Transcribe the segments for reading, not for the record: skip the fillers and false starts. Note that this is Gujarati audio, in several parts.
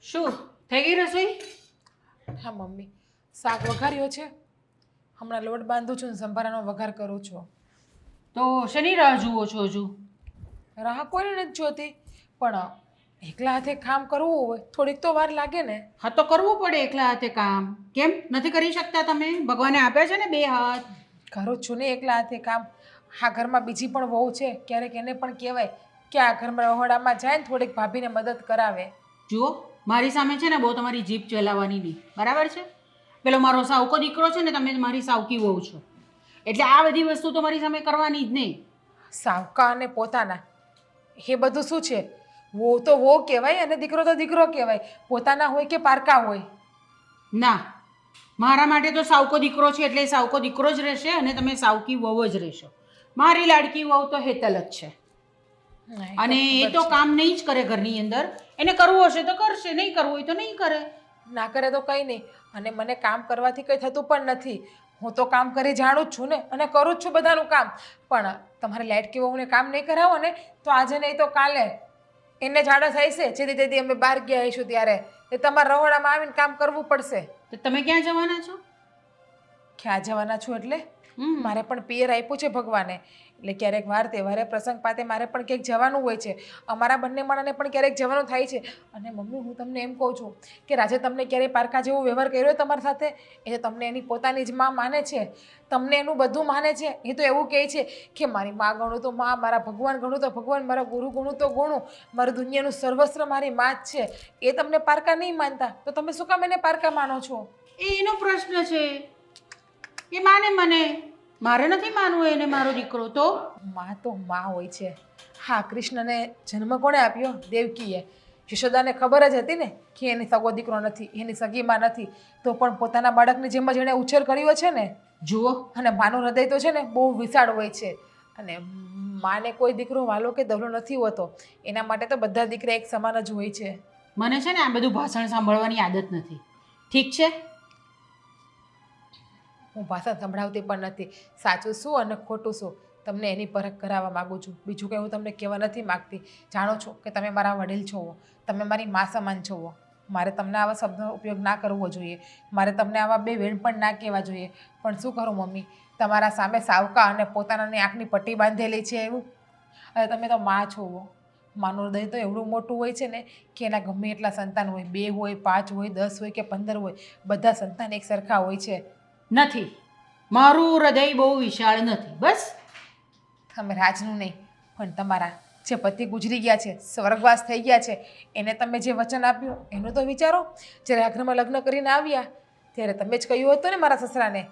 શું થઈ ગઈ રસોઈ? હા મમ્મી, શાક વઘાર્યો છે. હમણાં લોટ બાંધું છું ને સંભારાનો વઘાર કરું છું. તો શેની રાહ જુઓ છો હજુ? રાહ કોઈને નથી જોતી, પણ એકલા હાથે કામ કરવું હોય થોડીક તો વાર લાગે ને. હા તો કરવું પડે એકલા હાથે કામ. કેમ નથી કરી શકતા તમે? ભગવાને આપ્યા છે ને બે હાથ. કરું જ છું ને એકલા હાથે કામ. આ ઘરમાં બીજી પણ વહુ છે, ક્યારેક એને પણ કહેવાય કે આ ઘરમાં રહોડામાં જાય ને થોડીક ભાભીને મદદ કરાવે. જુઓ, મારી સામે છે ને બહુ તમારી જીભ ચલાવવાની નહીં, બરાબર છે? પેલો મારો સાવકો દીકરો છે ને, તમે મારી સાવકી વહુ છો, એટલે આ બધી વસ્તુ તો મારી સામે કરવાની જ નહીં. સાવકા અને પોતાના એ બધું શું છે? વહુ તો વહુ કહેવાય અને દીકરો તો દીકરો કહેવાય, પોતાના હોય કે પારકા હોય. ના, મારા માટે તો સાવકો દીકરો છે એટલે સાવકો દીકરો જ રહેશે અને તમે સાવકી વહુ જ રહેશો. મારી લાડકી વહુ તો હેતલ જ છે અને એ તો કામ નહીં જ કરે ઘરની અંદર. એને કરવું હશે તો કરશે, નહીં કરવું હોય તો નહીં કરે. ના કરે તો કંઈ નહીં, અને મને કામ કરવાથી કંઈ થતું પણ નથી. હું તો કામ કરી જાણું જ છું ને અને કરું જ છું બધાનું કામ. પણ તમારે લાડકી વહુને કામ નહીં કરાવો ને તો આજે નહીં તો કાલે એને જાડા થાય છે. જેથી તેથી અમે બહાર ગયા આવીશું ત્યારે એ તમારા રહોડામાં આવીને કામ કરવું પડશે. તો તમે ક્યાં જવાના છો? ક્યાં જવાના છું એટલે મારે પણ પિયર આપ્યું છે ભગવાને, એટલે ક્યારેક વાર તહેવારે પ્રસંગ પાતે મારે પણ ક્યાંક જવાનું હોય છે. અમારા બંને માણસને પણ ક્યારેક જવાનું થાય છે. અને મમ્મી, હું તમને એમ કહું છું કે રાજે તમને ક્યારેય પારકા જેવો વ્યવહાર કર્યો હોય તમારી સાથે? એ તો તમને એની પોતાની જ માં માને છે, તમને એનું બધું માને છે. એ તો એવું કહે છે કે મારી માં ગણું તો માં, મારા ભગવાન ગણું તો ભગવાન, મારા ગુરુ ગણું તો ગુણું, મારું દુનિયાનું સર્વસ્વ મારી માં જ છે. એ તમને પારકા નહીં માનતા તો તમે શું કામ એને પારકા માનો છો? એ એનો પ્રશ્ન છે, એ માને મને, મારે નથી માનવું એને મારો દીકરો. તો માં તો માં હોય છે. હા, કૃષ્ણને જન્મ કોણે આપ્યો? દેવકીએ. યશોદાને ખબર જ હતી ને કે એની સગો દીકરો નથી, એની સગી માં નથી, તો પણ પોતાના બાળકની જેમ જ એણે ઉછેર કર્યો છે ને. જુઓ, અને માનું હૃદય તો છે ને બહુ વિશાળ હોય છે. અને માને કોઈ દીકરો વાલો કે દવલો નથી હોતો, એના માટે તો બધા દીકરા એક સમાન જ હોય છે. મને છે ને આ બધું ભાષણ સાંભળવાની આદત નથી, ઠીક છે? હું ભાષા સંભળાવતી પણ નથી. સાચું શું અને ખોટું શું તમને એની પરખ કરાવવા માગું છું. બીજું કંઈ હું તમને કહેવા નથી માગતી. જાણો છો કે તમે મારા વડીલ છો, તમે મારી મા સમાન છો. મારે તમને આવા શબ્દનો ઉપયોગ ના કરવો જોઈએ, મારે તમને આવા બે વેણ પણ ના કહેવા જોઈએ. પણ શું કરું મમ્મી, તમારા સામે સાવકા અને પોતાનાની આંખની પટ્ટી બાંધેલી છે એવું. અને તમે તો મા છો. માનું હૃદય તો એવડું મોટું હોય છે ને કે એના ગમે એટલા સંતાન હોય, 2 હોય, 5 હોય, 10 હોય કે 15 હોય, બધા સંતાન એક સરખા હોય છે. નથી, મારું હૃદય બહુ વિશાળ નથી. બસ તમે રાજનું નહીં, પણ તમારા જે પતિ ગુજરી ગયા છે, સ્વર્ગવાસ થઈ ગયા છે, એને તમે જે વચન આપ્યું એનું તો વિચારો. જ્યારે આ ઘરમાં લગ્ન કરીને આવ્યા ત્યારે તમે જ કહ્યું હતું ને મારા સસરાને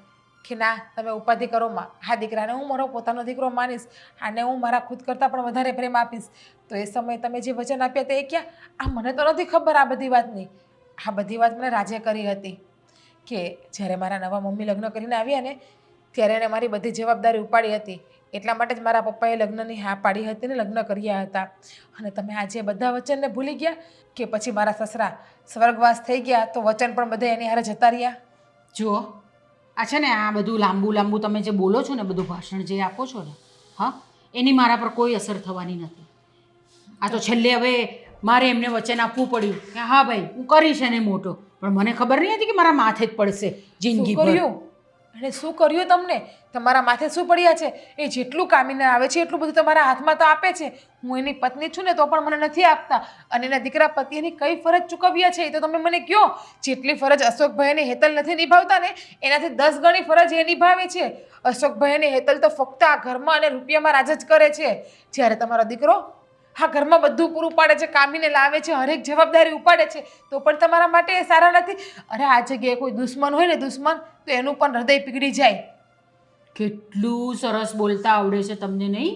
કે ના, તમે ઉપાધિ કરો માં, આ દીકરાને હું મારો પોતાનો દીકરો માનીશ, આને હું મારા ખુદ કરતાં પણ વધારે પ્રેમ આપીશ. તો એ સમયે તમે જે વચન આપ્યા તે એ ક્યાં? આ મને તો નથી ખબર આ બધી વાતની. આ બધી વાત મને રાજે કરી હતી કે જ્યારે મારા નવા મમ્મી લગ્ન કરીને આવ્યા ને ત્યારે એણે મારી બધી જવાબદારી ઉપાડી હતી. એટલા માટે જ મારા પપ્પાએ લગ્નની હા પાડી હતી ને લગ્ન કર્યા હતા. અને તમે આજે બધા વચનને ભૂલી ગયા કે પછી મારા સસરા સ્વર્ગવાસ થઈ ગયા તો વચન પણ બધા એની હારે જતા રહ્યા? જુઓ, આ છે ને આ બધું લાંબુ તમે જે બોલો છો ને, બધું ભાષણ જે આપો છો ને, હા, એની મારા પર કોઈ અસર થવાની નથી. આ તો છેલ્લે હવે મારે એમને વચન આપવું પડ્યું કે હા ભાઈ હું કરીશ એને મોટો, પણ મને ખબર નહીં હતી કે મારા માથે જ પડશે જિંદગી ભર. અને શું કર્યું તમને? તમારા માથે શું પડ્યા છે? એ જેટલું કામીને આવે છે એટલું બધું તમારા હાથમાં તો આપે છે. હું એની પત્ની છું ને તો પણ મને નથી આપતા. અને એના દીકરા પતિ એની કઈ ફરજ ચૂકવ્યા છે એ તો તમે મને કહો. જેટલી ફરજ અશોકભાઈ અને હેતલ નથી નિભાવતા ને એનાથી 10 ગણી ફરજ એ નિભાવે છે. અશોકભાઈ અને હેતલ તો ફક્ત આ ઘરમાં અને રૂપિયામાં રાજ જ કરે છે, જ્યારે તમારો દીકરો હા ઘરમાં બધું પૂરું પાડે છે, કામીને લાવે છે, હરેક જવાબદારી ઉપાડે છે, તો પણ તમારા માટે એ સારા નથી. અરે આ જગ્યાએ કોઈ દુશ્મન હોય ને દુશ્મન, તો એનું પણ હૃદય પીગળી જાય. કેટલું સરસ બોલતા આવડે છે તમને, નહીં?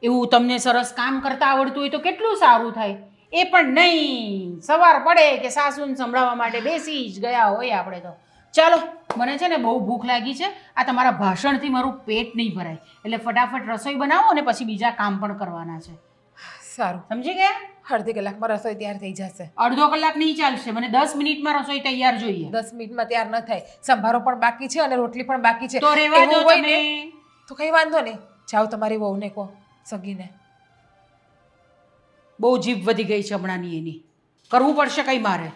એવું તમને સરસ કામ કરતા આવડતું હોય તો કેટલું સારું થાય. એ પણ નહીં, સવાર પડે કે સાસુને સંભળાવવા માટે બેસી જ ગયા હોય આપણે તો. ચાલો, મને છે ને બહુ ભૂખ લાગી છે. આ તમારા ભાષણથી મારું પેટ નહીં ભરાય, એટલે ફટાફટ રસોઈ બનાવો અને પછી બીજા કામ પણ કરવાના છે. સારું, સમજી ગયા? અડધી કલાકમાં રસોઈ તૈયાર થઈ જશે. અડધો કલાક નહીં ચાલશે, મને 10 મિનિટમાં રસોઈ તૈયાર જોઈએ. 10 મિનિટમાં તૈયાર ન થાય. સંભારો પણ બાકી છે અને રોટલી પણ બાકી છે. તો રહેવા દો એવું હોય તમે. ને, તો કંઈ વાંધો નહીં. જાઓ તમારી વહુને કહો, સગીને. 10 મિનિટમાં તૈયાર થઈ જશે. 10 મિનિટમાં તૈયાર ન થાય. સંભારો પણ બાકી છે અને રોટલી પણ બાકી છે. તો રહેવા દો તમે. તો કંઈ વાંધો નહીં. જાઓ તમારી વહુને કહો, સગીને. બહુ જીભ વધી ગઈ છે હમણાંની એની. કરવું પડશે કંઈ મારે.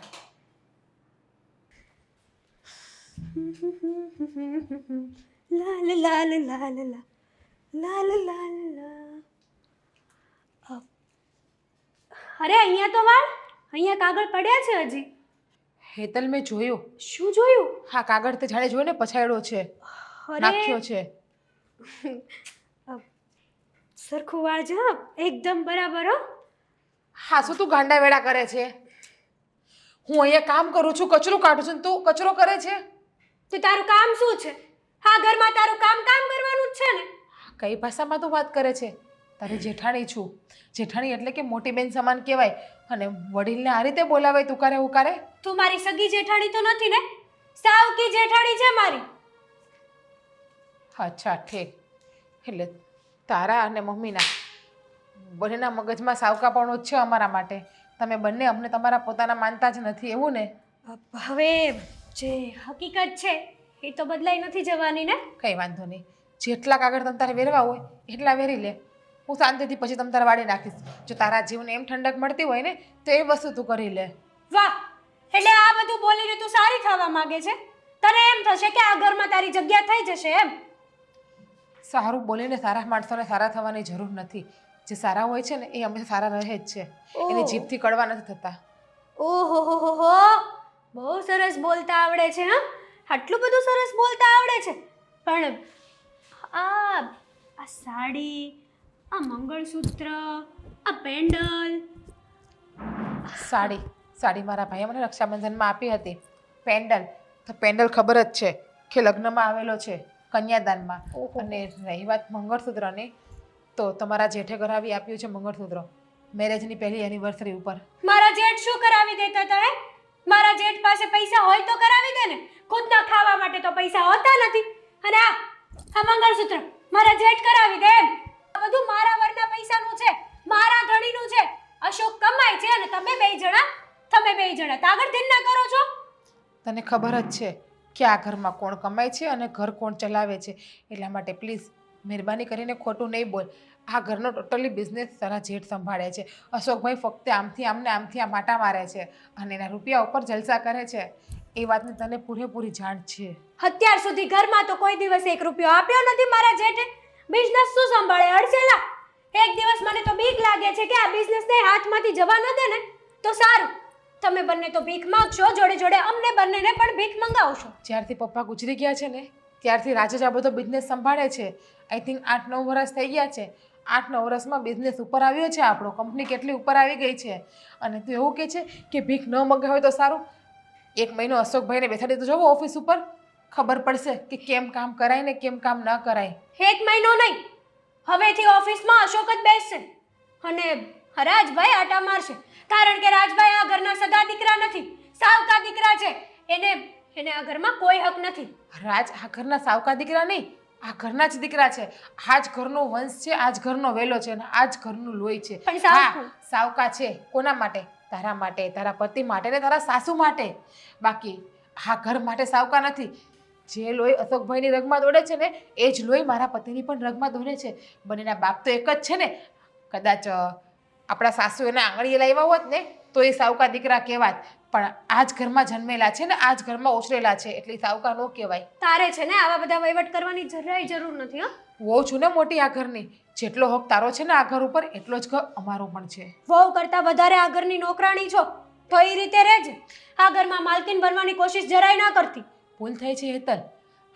લાલ લાલ લાલ લાલ લાલ લાલ લા. અરે અહીંયા તો વાળ, અહીંયા કાગળ પડ્યા છે હજી. હેતલ મેં જોયું. શું જોયું? હા, કાગળ તે જાણે જોયો ને પછાડ્યો છે, નાખ્યો છે. સરખું વાળ છે હા, એકદમ બરાબર હો. હા, શું તું ગાંડા વેડા કરે છે? હું અહીંયા કામ કરું છું, કચરો કાઢું છું, તું કચરો કરે છે? તો તારું કામ શું છે? હા, ઘરમાં તારું કામ કરવાનું જ છે ને. કઈ ભાષામાં તું વાત કરે છે? તારી જેઠાણી છું. જેઠાણી એટલે કે મોટી બેન સમાન કહેવાય. અને વડીલને આ રીતે બોલાવાય તુકારે ઉકારે? તું મારી સગી જેઠાણી તો નથી ને? સાવકી જેઠાણી છે મારી. અચ્છા, ઠીક. એટલે તારા અને મમ્મીના બંનેના મગજમાં સાવકાપણું જ છે અમારા માટે. તમે બંને અમને તમારા પોતાના માનતા જ નથી, એવું ને? હવે જે હકીકત છે એ તો બદલાઈ નથી જવાની ને. કંઈ વાંધો નહીં. જેટલા કાગળ તમ તારે વેરવા હોય એટલા વેરી લે. હું શાંતિથી પછી તમ તારે વાળી નાખીશ. જો તારા જીવને એમ ઠંડક મળતી હોય ને તો એ વસ્તુ તું કરી લે. વાહ, એટલે આ બધું બોલીને તું સારી થવા માંગે છે? તને એમ થશે કે આ ઘરમાં તારી જગ્યા થઈ જશે એમ? સારું બોલીને સારા માણસોને સારા થવાની જરૂર નથી. જે સારા હોય છે ને એ હંમેશા સારા રહે જ છે. એની જીભથી કડવા નથી થતા. ઓહો હો હો હો, બહુ સરસ બોલતા આવડે છે હા. આટલું બધું સરસ બોલતા આવડે છે. પણ આ સાડી, આ મંગળસૂત્ર, આ પેન્ડલ. સાડી મારા ભાઈએ મને રક્ષાબંધનમાં આપી હતી. પેન્ડલ ખબર જ છે કે લગ્નમાં આવેલો છે, કન્યાદાનમાં. અને રહી વાત મંગળસૂત્રની, તો તમારા જેઠે કરાવી આપ્યું છે મંગળસૂત્ર મેરેજની પહેલી એનિવર્સરી ઉપર. મારા જેઠ શું કરાવી દેતા હતા હે? મારા જેઠ પાસે પૈસા હોય તો કરાવી દે ને. ખુદના ખાવા માટે તો પૈસા હોતા નથી. અને આ મંગળસૂત્ર મારા જેઠ કરાવી દે એમ? આ બધું મારા વરના પૈસાનું છે, મારા ધણીનું છે. અશોક કમાય છે અને તમે બે જણા તાગડ ધીરના કરો છો. તને ખબર જ છે કે આ ઘરમાં કોણ કમાય છે અને ઘર કોણ ચલાવે છે. એટલા માટે પ્લીઝ મહેરબાની કરીને ખોટું નહીં બોલ. આ ઘરનો ટોટલી બિઝનેસ તારા જેઠ સંભાળે છે. અશોકભાઈ ફક્ત આમથી આમને આમથી આમ આટા મારે છે અને એના રૂપિયા ઉપર જલસા કરે છે. એ વાતની તને પૂરેપૂરી જાણ છે. અત્યાર સુધી ઘરમાં તો કોઈ દિવસ 1 રૂપિયો આપ્યો નથી મારા જેઠે. બિઝનેસ શું સંભાળે અડસેલા? એક દિવસ મને તો બીક લાગે છે કે આ બિઝનેસને હાથમાંથી જવા ન દે ને તો સારું. તમે બંને તો ભીખ માંગશો, જોડે જોડે અમને બંનેને પણ ભીખ મંગાવશો. જ્યારથી પપ્પા ગુજરી ગયા છે ને ત્યારથી રાજે જ આ બધો બિઝનેસ સંભાળે છે. આઈ થિંક 8-9 વર્ષ થઈ ગયા છે. 8-9 વર્ષમાં બિઝનેસ ઉપર આવ્યો છે આપણો. કંપની કેટલી ઉપર આવી ગઈ છે. અને તું એવું કહે છે કે ભીખ ન મંગાવે તો સારું? 1 મહિનો અશોકભાઈને બેસાડી તો જવો ઓફિસ ઉપર, ખબર પડશે કે કેમ કામ કરાય ને કેમ કામ ન કરાય. 1 મહિનો નહીં, હવેથી ઓફિસમાં અશોક જ બેસશે અને રાજભાઈ આટા મારશે. કારણ કે રાજભાઈ આ ઘરના સગા દીકરા નથી, સાવકા દીકરા છે. એને આ ઘરમાં કોઈ હક નથી. રાજ આ ઘરના સાવકા દીકરા નહીં, આ ઘરના જ દીકરા છે. આ જ ઘરનો વંશ છે, આ જ ઘરનો વેલો છે અને આ જ ઘરનું લોહી છે. પણ સાવકું. સાવકા છે કોના માટે? તારા માટે, તારા પતિ માટે ને તારા સાસુ માટે. બાકી આ ઘર માટે સાવકા નથી. જે લોહી અશોકભાઈની રગમાં દોડે છે ને એ જ લોહી મારા પતિની પણ રગમાં દોડે છે. બંનેના બાપ તો એક જ છે ને. કદાચ આપણા સાસુ એને આંગળીએ લાવ્યા હોત ને તો એ સાવકા દીકરા કહેવાત. પણ આ જ ઘરમાં જન્મેલા છે ને આ જ ઘરમાં ઉછરેલા છે એટલે સાવકા ન કહેવાય. તારે છે ને આવા બધા વહીવટ કરવાની જરાય જરૂર નથી હો. વહુ છું ને મોટી આ ઘરની. જેટલો હક તારો છે ને આ ઘર ઉપર એટલો જ હક અમારો પણ છે. વહુ કરતા વધારે આ ઘરની નોકરાણી છો તો એ રીતે રહેજે. આ ઘરમાં માલકીન બનવાની કોશિશ જરાય ના કરતી. ભૂલ થઈ છે હેતલ.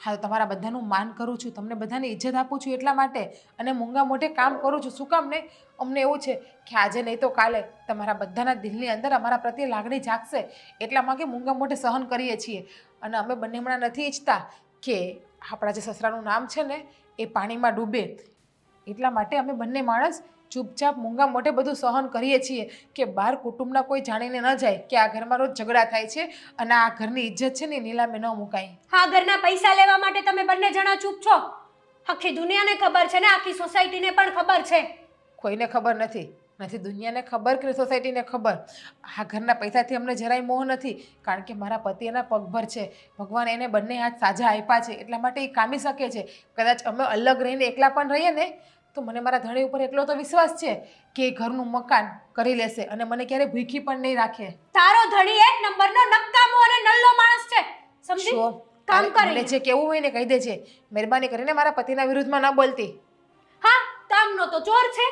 હા, તો તમારા બધાનું માન કરું છું, તમને બધાને ઇજ્જત આપું છું એટલા માટે. અને મૂંગા મોઢે કામ કરું છું. શું કામ ને? અમને એવું છે કે આજે નહીં તો કાલે તમારા બધાના દિલની અંદર અમારા પ્રત્યે લાગણી જાગશે. એટલા માટે મૂંગા મોઢે સહન કરીએ છીએ. અને અમે બંને હમણાં નથી ઈચ્છતા કે આપણા જે સસરાનું નામ છે ને એ પાણીમાં ડૂબે. એટલા માટે અમે બંને માણસ ચૂપચાપ મૂંગા મોઢે બધું સહન કરીએ છીએ કે બહાર કુટુંબના કોઈ જાણીને ન જાય કે આ ઘરમાં રોજ ઝઘડા થાય છે અને આ ઘરની ઇજ્જત છે ને નીલામે ન મુકાય. આ ઘરના પૈસા લેવા માટે તમે બંને જણા ચૂપ છો. આખી દુનિયાને ખબર છે ને આખી સોસાયટીને પણ ખબર છે. કોઈને ખબર નથી દુનિયાને ખબર કે સોસાયટીને ખબર. આ ઘરના પૈસાથી અમને જરાય મોહ નથી. કારણ કે મારા પતિ એના પગભર છે. ભગવાન એને બંને હાથ સાજા આપ્યા છે એટલા માટે એ કામી શકે છે. કદાચ અમે અલગ રહીને એકલા પણ રહીએ ને તો મને મારા ધણી ઉપર એટલો તો વિશ્વાસ છે કે એ ઘરનું મકાન કરી લેશે અને મને ક્યારેય ભૂખી પણ નહીં રાખે. તારો ધણી એક નંબરનો નકામો અને નલ્લો માણસ છે સમજી શું? કામ મને કરે જે કેવું હોય ને કહી દેજે. મહેરબાની કરીને મારા પતિના વિરુદ્ધમાં ન બોલતી. હા કામનો તો ચોર છે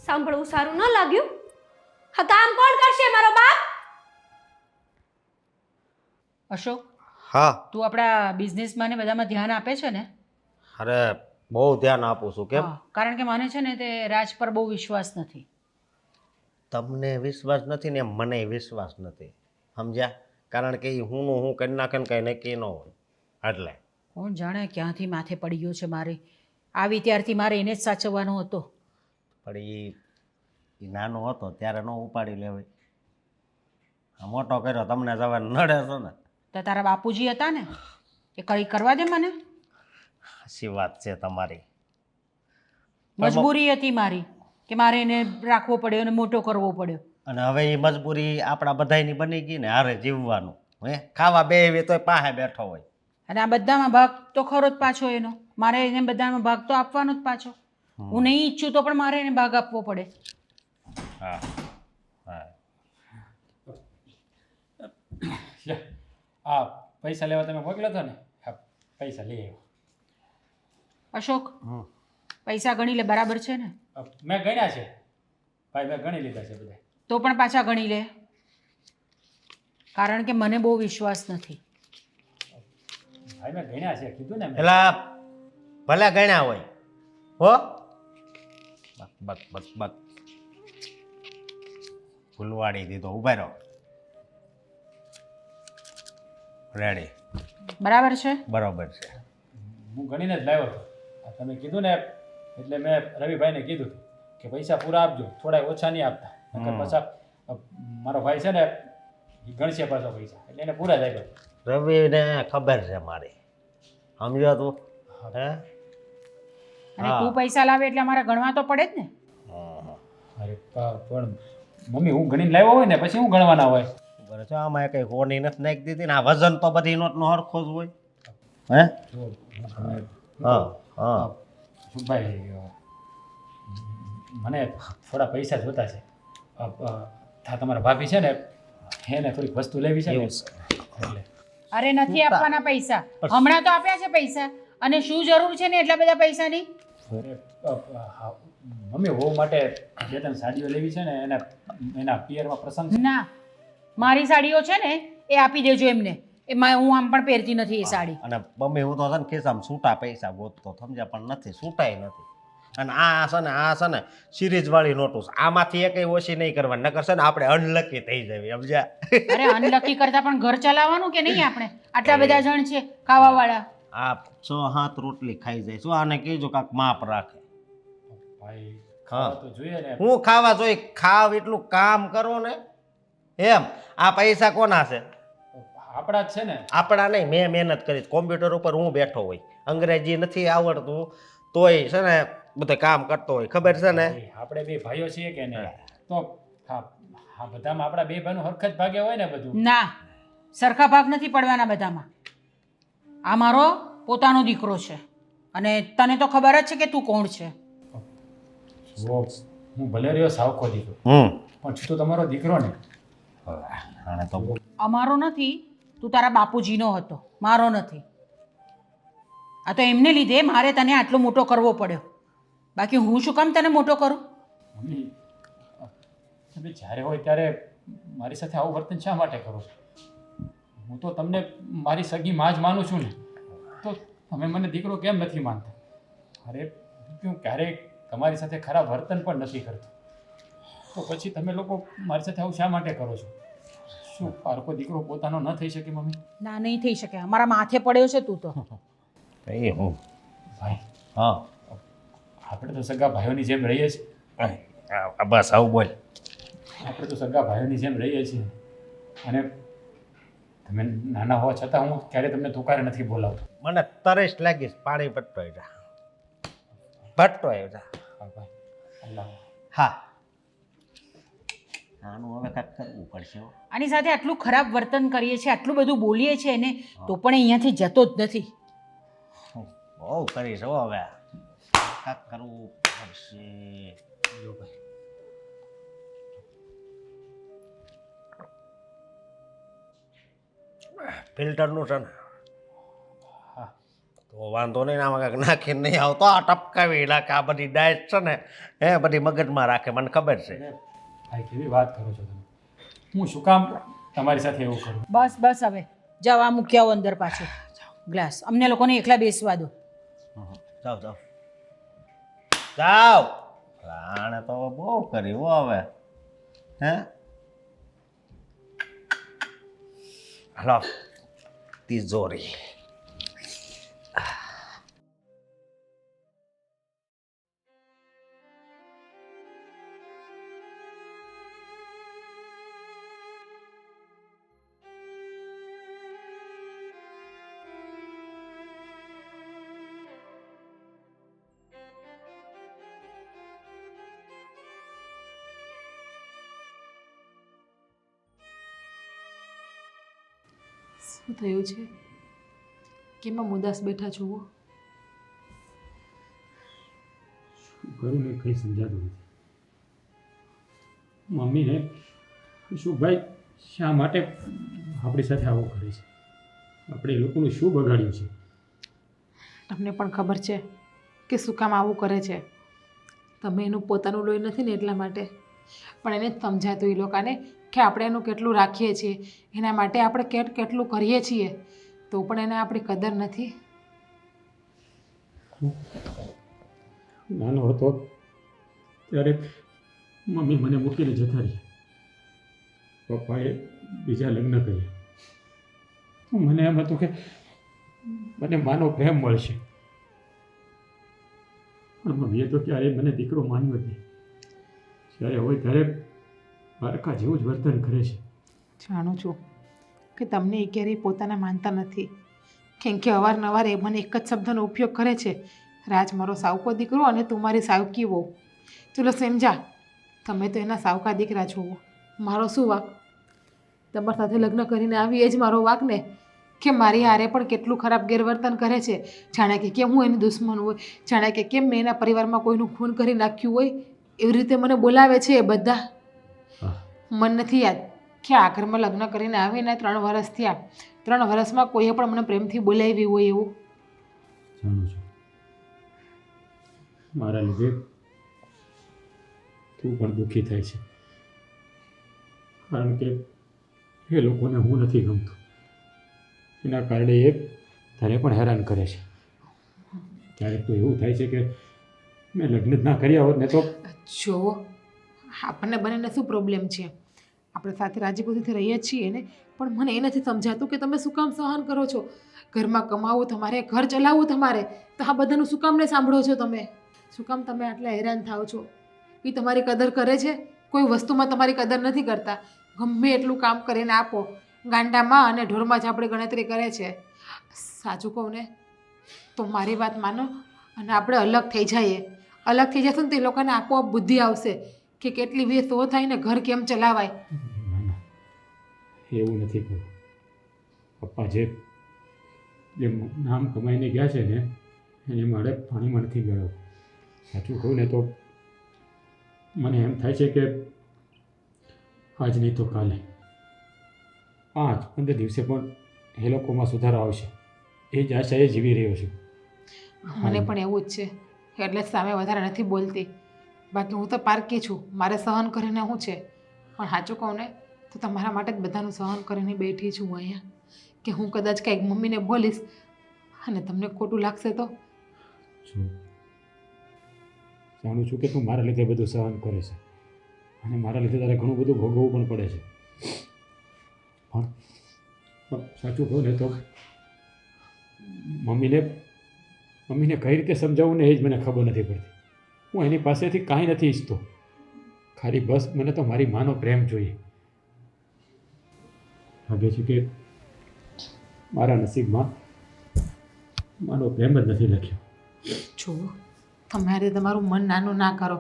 સાંભળવું સારું ન લાગ્યું હા કામ કોણ કરશે મારો બાપ અશોક હા તું આપણા બિઝનેસમાં ને બધામાં ધ્યાન આપે છે ને? અરે બહુ ધ્યાન આપું છું. કેમ? હા, કારણ કે મને છે ને તે રાજ પર બહુ વિશ્વાસ નથી. તમને વિશ્વાસ નથી ને એમ મને વિશ્વાસ નથી, સમજ્યા? કારણ કે એ હું કરી નાખે ને કંઈ નક્કી ન હોય એટલે. કોણ જાણે ક્યાંથી માથે પડી ગયો છે મારે. આવી ત્યારથી મારે એને જ સાચવવાનો હતો. પણ એ નાનો હતો ત્યારે ન ઉપાડી લેવાય. આ મોટો કર્યો તમને જવા નડે છે ને. તો તારા બાપુજી હતા ને એ કઈ કરવા દે મને. સાચી વાત છે તમારી. મજબૂરી હતી મારી કે મારે એને રાખવો પડ્યો અને મોટો કરવો પડ્યો. અને હવે એ મજબૂરી આપણા બધાની બની ગઈ ને હારે જીવવાનું. હે ખાવા બેહવી તોય પાસે બેઠો હોય. અને આ બધામાં ભાગ તો ખરો જ પાછો એનો. મારે એને બધામાં ભાગ તો આપવાનો જ પાછો. હું નહીં ઈચ્છું તો પણ મારે એને ભાગ આપવો પડે. હા હા લે આ પૈસા લેવા તમે મોકલ્યો હતો ને હા પૈસા લઈ આવ્યો. અશોક પૈસા ગણી લે, બરાબર છે ને? મેં ગણ્યા છે ભાઈ, મેં ગણી લીધા છે બધા. તો પણ પાછા ગણી લે, કારણ કે મને બહુ વિશ્વાસ નથી. ભાઈ મેં ગણ્યા છે કીધું ને મેં. પેલા ભલે ગણ્યા હોય હો. Buck buck buck buck Phulwadi દીધો. ઉભા રહો. રેડી. બરાબર છે? બરોબર છે. હું ગણીને જ લાવ્યો હતો. આ તમે કીધું ને એટલે મેં રવિભાઈને કીધું હતું કે પૈસા પૂરા આપજો, થોડા ઓછા નહીં આપતા. નકર પાછા મારો ભાઈ છે ને એ ગણશે પાછો પૈસા એટલે એને પૂરા જ આપ્યા. રવિને ખબર છે મારી, સમજ્યો તું? હે અને તું પૈસા લાવે એટલે અમારે ગણવા તો પડે જ ને. અરે પણ મમ્મી હું ગણીને લાવ્યો હોય ને પછી હું ગણવાના હોય. બરાબર છે. આમાં કઈ હોની નથી નાખી દીધી ને. આ વજન તો બધી નોટનો હરખો જ હોય. હે હા હા ભાઈ મને થોડા પૈસા જોતા છે. તમારા ભાભી છે ને એને થોડીક વસ્તુ લેવી છે ને એટલે. અરે નથી આપવાના પૈસા, હમણાં તો આપ્યા છે પૈસા. અને શું જરૂર છે ને એટલા બધા પૈસાની? મમ્મી વહુ માટે બે ત્રણ સાડીઓ લેવી છે ને એના પિયરમાં પ્રસંગ છે. ના, મારી સાડીઓ છે ને એ આપી દેજો એમને. એમાં હું આમ પણ પહેરતી નથી એ સાડી. અને મમ્મી હું તો છે ને ખિસ્સામાં છૂટા પૈસા ગોતતો, સમજ્યા? પણ નથી, છૂટાય નથી. અને આ છે ને સિરીઝ વાળી નોટો છે. આમાંથી એકય ઓછી નહીં કરવાની, નકર છે ને આપણે અનલકી થઈ જવી, સમજ્યા? અરે અનલકી કરતા પણ ઘર ચલાવવાનું કે નહીં આપણે? આટલા બધા જણ છે ખાવા વાળા. આ 6-7 રોટલી ખાઈ જાય. શું આને કહેજો કાંક માપ રાખે. ભાઈ ખાવા તો જોઈએ ને. હું ખાવા જોઈએ? ખાવ એટલું કામ કરો ને. એમ આ પૈસા કોના છે? આપણા જ છે ને. આપણા નહીં. મેં મહેનત કરી. કોમ્પ્યુટર ઉપર હું બેઠો હોય, અંગ્રેજી નથી આવડતું તોય છે ને બધે કામ કરતો હોય, ખબર છે ને? આપણે બે ભાઈઓ છીએ કે નહીં તો હા બધામાં આપણા બે ભાઈનું હરખ જ ભાગે હોય ને બધું. ના, સરખા ભાગ નથી પડવાના બધામાં. આ મારો પોતાનો દીકરો છે અને તને તો ખબર જ છે કે તું કોણ છે. હું ભલે રહ્યો સાવકો દીકરો પણ છું તો તમારો દીકરો ને. આને તો અમારો નથી, તું તારા બાપુજીનો હતો, મારો નથી. આ તો એમને લીધે મારે તને આટલો મોટો કરવો પડ્યો. બાકી હું શું કામ તને મોટો કરું? મમ્મી તમે જ્યારે હોય ત્યારે મારી સાથે આવું વર્તન શા માટે કરો છો? હું તો તમને મારી સગી માં જ માનું છું ને, તો તમે મને દીકરો કેમ નથી માનતા? અરે હું ક્યારેય તમારી સાથે ખરાબ વર્તન પણ નથી કરતો, તો પછી તમે લોકો મારી સાથે આવું શા માટે કરો છો? શું પારકો દીકરો પોતાનો ન થઈ શકે મમ્મી? ના, નહીં થઈ શકે. અમારા માથે પડ્યો છે તું તો. એ હું ભાઈ હા આપણે તો સગા ભાઈઓની જેમ રહીએ છીએ. બસ આવું બોલ. આપણે તો સગા ભાઈઓની જેમ રહીએ છીએ અને તમે નાના હોવા છતાં હું ક્યારેય તમને તુકારે નથી બોલાવતો. મને તરસ લાગીશ, પાણી ભટતો જા ભટતો જા. હા ભાઈ અલ્લાહ. હા આનું હવે કાંઈક કરવું પડશે. આની સાથે આટલું ખરાબ વર્તન કરીએ છીએ, આટલું બધું બોલીએ છીએ ને તો પણ અહીંયાથી જતો જ નથી. બહુ કરીશ હો હવે. કાંક કરવું પડશે. લો ભાઈ. ફિલ્ટરનું છે ને હા તો વાંધો નહીં, આમાં કાંઈક નાખીને નહીં આવતો, આ ટપકાવી નાખે. આ બધી ડાયટ છે ને એ બધી મગજમાં રાખે, મને ખબર છે. ભાઈ કેવી વાત કરો છો તમે? હું શું કામ તમારી સાથે એવું કરું? બસ બસ હવે જાઓ, આ મૂકી આવો અંદર પાછો ગ્લાસ. અમને લોકોને એકલા બેસવા દો. જાઓ જાઓ જાઓ. આણે તો બહુ કર્યું હવે. હે હલો તિજોરી. શું થયું છે? કેમ આમ ઉદાસ બેઠા છો? શું કરું ને કંઈ સમજાતું નથી. મમ્મીને શું ભાઈ શા માટે આપણી સાથે આવું કરે છે? આપણે એ લોકોનું શું બગાડ્યું છે? તમને પણ ખબર છે કે શું કામ આવું કરે છે. તમે એનું પોતાનું લોહી નથી ને એટલા માટે. પણ એને જ સમજાતું એ લોકોને કે આપણે એનું કેટલું રાખીએ છીએ, એના માટે આપણે કેટલું કરીએ છીએ, તો પણ એને આપણી કદર નથી. નાનો હતો ત્યારે મમ્મી મને મૂકીને જતા રહ્યા. પપ્પાએ બીજા લગ્ન કર્યા. તો મને એમ હતું કે મને માનો પ્રેમ મળશે, પણ મમ્મીએ તો ક્યારેય મને દીકરો માન્યો જ નહીં. જ્યારે હોય ત્યારે બાળકા જેવું જ વર્તન કરે છે. જાણું છું કે તમને એ ક્યારેય પોતાના માનતા નથી, કેમ કે અવારનવાર એ મને એક જ શબ્દનો ઉપયોગ કરે છે, રાજ મારો સાવકો દીકરો અને તું મારી સાવકી વહુ. ચલો સમજા, તમે તો એના સાવકા દીકરા છો, મારો શું વાક? તમારા સાથે લગ્ન કરીને આવી એ જ મારો વાક ને, કે મારી હારે પણ કેટલું ખરાબ ગેરવર્તન કરે છે. જાણે કે કેમ હું એની દુશ્મન હોય, જાણે કે કેમ મેં એના પરિવારમાં કોઈનું ખૂન કરી નાખ્યું હોય, એવી રીતે મને બોલાવે છે એ બધા. મન નથી યાદ કે આ ઘરમાં લગ્ન કરીને આવીને 3 વર્ષ થયા, 3 વર્ષમાં કોઈએ પણ મને પ્રેમથી બોલાવી હોય એવું. જાણું છું મારા લીધે તું પણ દુઃખી થાય છે, કારણ કે એ લોકોને હું નથી ગમતું, એના કારણે એ તને પણ હેરાન કરે છે. ક્યારેક તો એવું થાય છે કે મેં લગ્ન જ ના કર્યા હોત ને તો. જો આપણને બંનેને શું પ્રોબ્લેમ છે? આપણે સાથે રાજીપુજીથી રહીએ જ છીએ ને, પણ મને એ નથી સમજાતું કે તમે શું કામ સહન કરો છો? ઘરમાં કમાવું તમારે, ઘર ચલાવવું તમારે, તો આ બધાનું શું કામ ને સાંભળો છો તમે? શું કામ તમે આટલા હેરાન થાઓ છો? એ તમારી કદર કરે છે? કોઈ વસ્તુમાં તમારી કદર નથી કરતા. ગમે એટલું કામ કરીને આપો, ગાંડામાં અને ઢોરમાં જ આપણે ગણતરી કરે છે. સાચું કહું ને તો મારી વાત માનો અને આપણે અલગ થઈ જઈએ. અલગ થઈ જશું ને તો એ લોકોને આપોઆપ બુદ્ધિ આવશે કે કેટલી વ્યસ્ત થાય ને ઘર કેમ ચલાવાય. ના ના, એવું નથી કરવું. પપ્પા જે નામ કમાઈને ગયા છે ને એને મારે પાણીમાં નથી ગળવું. સાચું કહું ને તો મને એમ થાય છે કે આજ નહીં તો કાલે 5-15 દિવસે પણ એ લોકોમાં સુધારો આવશે, એ જ આશાએ જીવી રહ્યો છું. મને પણ એવું જ છે, એટલે જ સામે વધારે નથી બોલતી. બાકી હું તો પારકી છું, મારે સહન કરીને શું છે? પણ સાચું કહું ને તો તમારા માટે જ બધાનું સહન કરીને બેઠી છું હું અહીંયા, કે હું કદાચ કંઈક મમ્મીને બોલીશ અને તમને ખોટું લાગશે તો. જો જાણું છું કે તું મારા લીધે બધું સહન કરે છે અને મારા લીધે તારે ઘણું બધું ભોગવવું પણ પડે છે, પણ સાચું કહું ને તો મમ્મીને કઈ રીતે સમજાવવું ને એ જ મને ખબર નથી પડતી. હું એની પાસેથી કાંઈ નથી ઈચ્છતો, ખાલી બસ મને તો મારી માનો પ્રેમ જોઈએ. લાગે છે કે મારા નસીબમાં માનો પ્રેમ જ નથી લખ્યો. જુઓ, તમારે તમારું મન નાનું ના કરો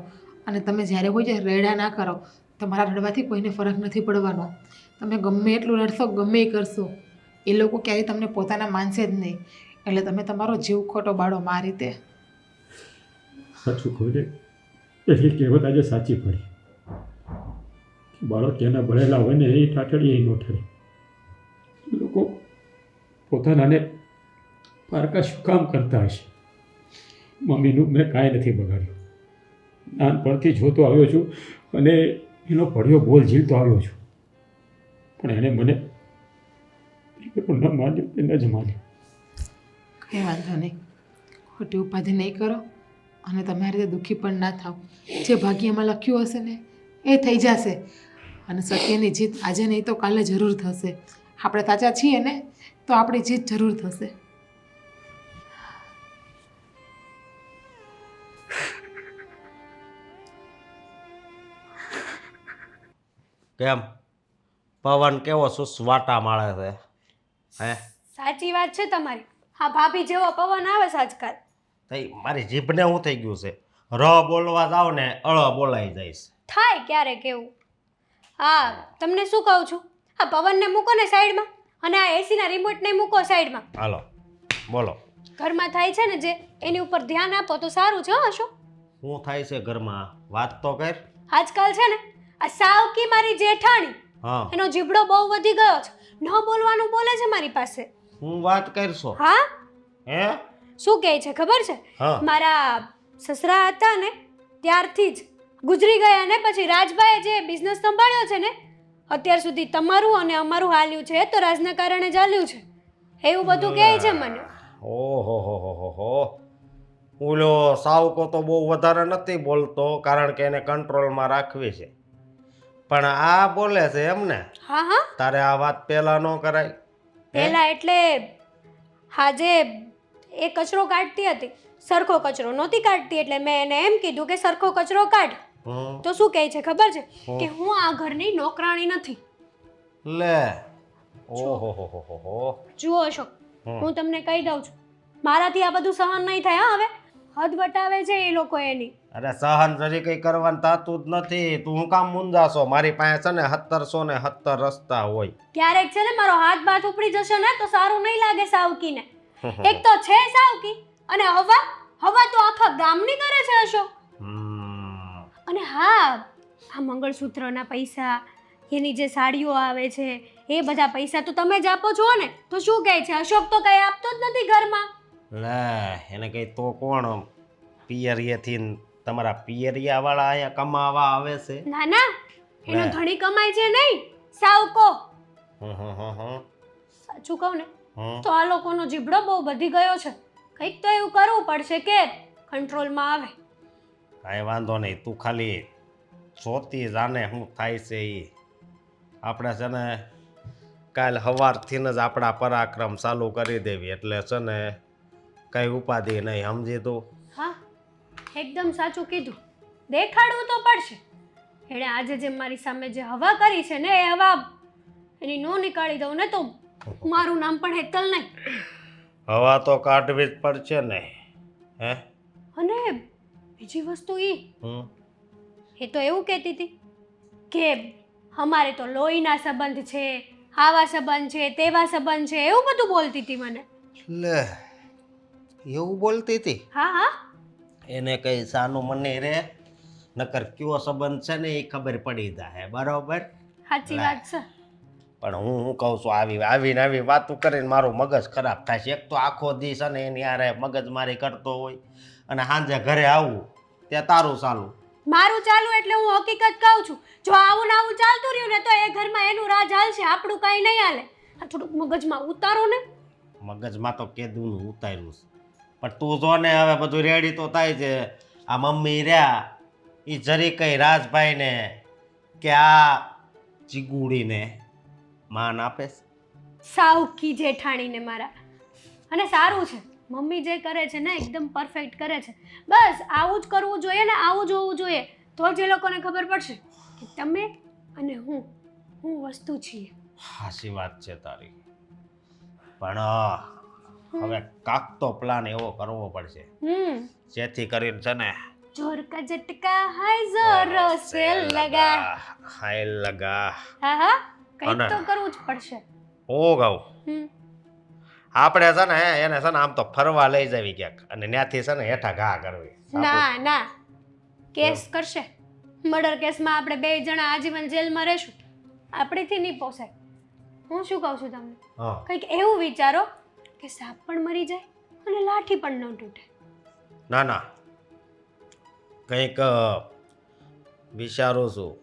અને તમે જ્યારે હોય ત્યારે રેડા ના કરો. તમારા રડવાથી કોઈને ફરક નથી પડવાનો. તમે ગમે એટલું રડશો, ગમે એ કરશો, એ લોકો ક્યારેય તમને પોતાના માનશે જ નહીં. એટલે તમે તમારો જીવ ખોટો બાળો આ રીતે. સાચું કહું ને એની કહેવત આજે સાચી પડી કે બાળક એના ભણેલા હોય ને એ ઠાઠડી એ નો ઠરે. લોકો પોતાનાને પારકા શું કામ કરતા હશે? મમ્મીનું મેં કાંઈ નથી બગાડ્યું. નાનપણથી જોતો આવ્યો છું અને એનો પડ્યો બોલ ઝીલતો આવ્યો છું, પણ એણે મને ન માન્યું કે ન જ માન્યું. કંઈ વાંધો નહીં, ખોટી ઉપાધિ નહીં કરો અને તમારી રીતે દુઃખી પણ ના થાવ. જે ભાગ્યમાં લખ્યું હશે ને એ થઈ જશે અને સત્યની જીત આજે નહીં તો કાલે જરૂર થશે. આપણે સાચા છીએ ને તો આપણી જીત જરૂર થશે. કેમ પવન કેવો સુસવાટા માળે છે? હે સાચી વાત છે તમારી. હા ભાભી જેવો પવન આવે છે આજકાલ. તઈ મારી જીભને શું થઈ ગયું છે? ર બોલવા જાવ ને બોલાઈ જઈશ. થાય ક્યારેક એવું. હા તમને શું કહું છું, આ પવનને મૂકો ને સાઈડમાં અને આ એસીના રિમોટને મૂકો સાઈડમાં. હાલો બોલો. ઘરમાં થાય છે ને જે એની ઉપર ધ્યાન આપો તો સારું છે. હો શું શું થાય છે ઘરમાં? વાત તો કર. આજકાલ છે ને આ સાવકી મારી જેઠાણી હા એનો જીબડો બહુ વધી ગયો છે. ન બોલવાનું બોલે છે મારી પાસે. હું વાત કરશો? હા હે શું કહે છે ખબર છે, હા મારા સસરા હતા ને ત્યારથી જ ગુજરી ગયા ને પછી રાજભાઈએ જે બિઝનેસ સંભાળ્યો છે ને અત્યાર સુધી તમારું અને અમારું હાલ્યું છે તો રાજના કારણે જ હાલ્યું છે એવું બધું કહે છે મને. ઓહો હો ઓલો સાવકો તો બહુ વધારે નથી બોલતો કારણ કે એને કંટ્રોલમાં રાખવી છે, પણ આ બોલે છે એમને? હા હા તારે આ વાત પહેલા ન કરાય? પહેલા એટલે હા જે એ કચરો કાઢતી હતી સરખો કચરો નહોતી કાઢતી એટલે મેં એને એમ કીધું કે સરખો કચરો કાઢ. હમ. તો શું કહે છે ખબર છે કે હું આ ઘરની નોકરાણી નથી. લે ઓહો હો જુઓ અશોક, હું તમને કહી દઉં છું મારાથી આ બધું સહન નહીં થાય. હા હવે હદ વટાવે છે એ લોકો એની. અરે સહન જરી કઈ કરવાનું થતું જ નથી. તું હું કામ મુંજાશો? મારી પાસે છે ને 1770 રસ્તા હોય. ક્યારેક છે ને મારો હાથ બાથ ઉપડી જશે ને તો સારું નહીં લાગે સાવકીને. એક તો છે સાવકી અને હવા તો આખા ગામની કરે છે અશોક. હમ. અને હા આ મંગળસૂત્રના પૈસા એની જે સાડીઓ આવે છે એ બધા પૈસા તો તમે જ આપો છો ને તો શું કહે છે અશોક તો કઈ આપતો જ નથી ઘરમાં. લે એને કઈ તો કોણ પિયરિયાથી તમારા પિયરિયા વાળા અહીંયા કમાવા આવે છે? ના ના એનો લે. ધણી કમાય છે નહીં સાવકો. હમ. સાચું કહું ને તો આ લોકોનો જીબડો બહુ વધી ગયો છે. કંઈક તો એવું કરવું પડશે કે કંટ્રોલમાં આવે. કાંઈ વાંધો નહીં, તું ખાલી જોતી જાને શું થાય છે એ. આપણે છે ને કાલ સવારથી જ આપણા પરાક્રમ ચાલુ કરી દેવી એટલે છે ને કઈ ઉપાધિ નહીં, સમજી તું? હા એકદમ સાચું કીધું. દેખાડવું તો પડશે. એણે આજે જે મારી સામે જે હવા કરી છે ને એ હવા એની નો નીકાળી દઉં ને તો મારું નામ પણ હેતલ નહીં. હવા તો કાઢવી જ પડશે ને. હે અને બીજી વસ્તુ હમ એ તો એવું કહેતી હતી કે અમારે તો લોહીના સંબંધ છે, આવા સંબંધ છે, તેવા સંબંધ છે, એવું બધું બોલતી હતી મને. લે એવું બોલતી હતી? હા હા એને કઈ સાનું મને રે, નકર કયો સંબંધ છે ને એ ખબર પડી જાય. બરોબર? સાચી વાત છે. પણ હું કહું છું આવી વાતું કરીને મારું મગજ ખરાબ થાય છે. એક તો આખો દી છે ને એની હારે મગજમારી કરતો હોય અને સાંજે ઘરે આવું ત્યાં તારું ચાલુ. મારું ચાલુ એટલે હું હકીકત કહું છું. જો આવું ને આવું ચાલતું રહ્યું ને તો એ ઘરમાં એનું રાજ હાલશે, આપણું કાંઈ નહીં હાલે. આ થોડુંક મગજમાં ઉતારો ને. મગજમાં તો કેદું ઉતાર્યું છે, પણ તું જો ને હવે બધું રેડી તો થાય છે. આ મમ્મી રહ્યા એ જરી કઈ રાજભાઈને કે આ ચીગુડીને માન આપે છે? સાવકી જેઠાણીને મારા. અને સારું છે મમ્મી જે કરે છે ને એકદમ પરફેક્ટ કરે છે. બસ આવું જ કરવું જોઈએ ને આવું જ હોવું જોઈએ તો જ એ લોકોને ખબર પડશે કે તમે અને હું વસ્તુ છીએ. સાચી વાત છે તારી, પણ હવે કાક તો પ્લાન એવો કરવો પડશે જેથી કરીને છે ને જોર કા ઝટકા હાય જોરો સે લગા. હાય લગા. હા હા કંઈક અને તો કરવું જ પડશે. ઓ ગાઉ હમ આપણે છે ને એને છે ને આમ તો ફરવા લઈ જવી ક્યાંક અને ત્યાંથી છે ને હેઠા ઘા કરવી. ના ના કેસ કરશે મર્ડર કેસમાં આપણે 2 જણા આજીવન જેલમાં રહેશું આપણેથી નહીં પોસાય હું શું કહું છું તમને હા કંઈક એવું વિચારો કે સાપ પણ મરી જાય અને લાઠી પણ ન તૂટે ના ના કંઈક વિચારું છું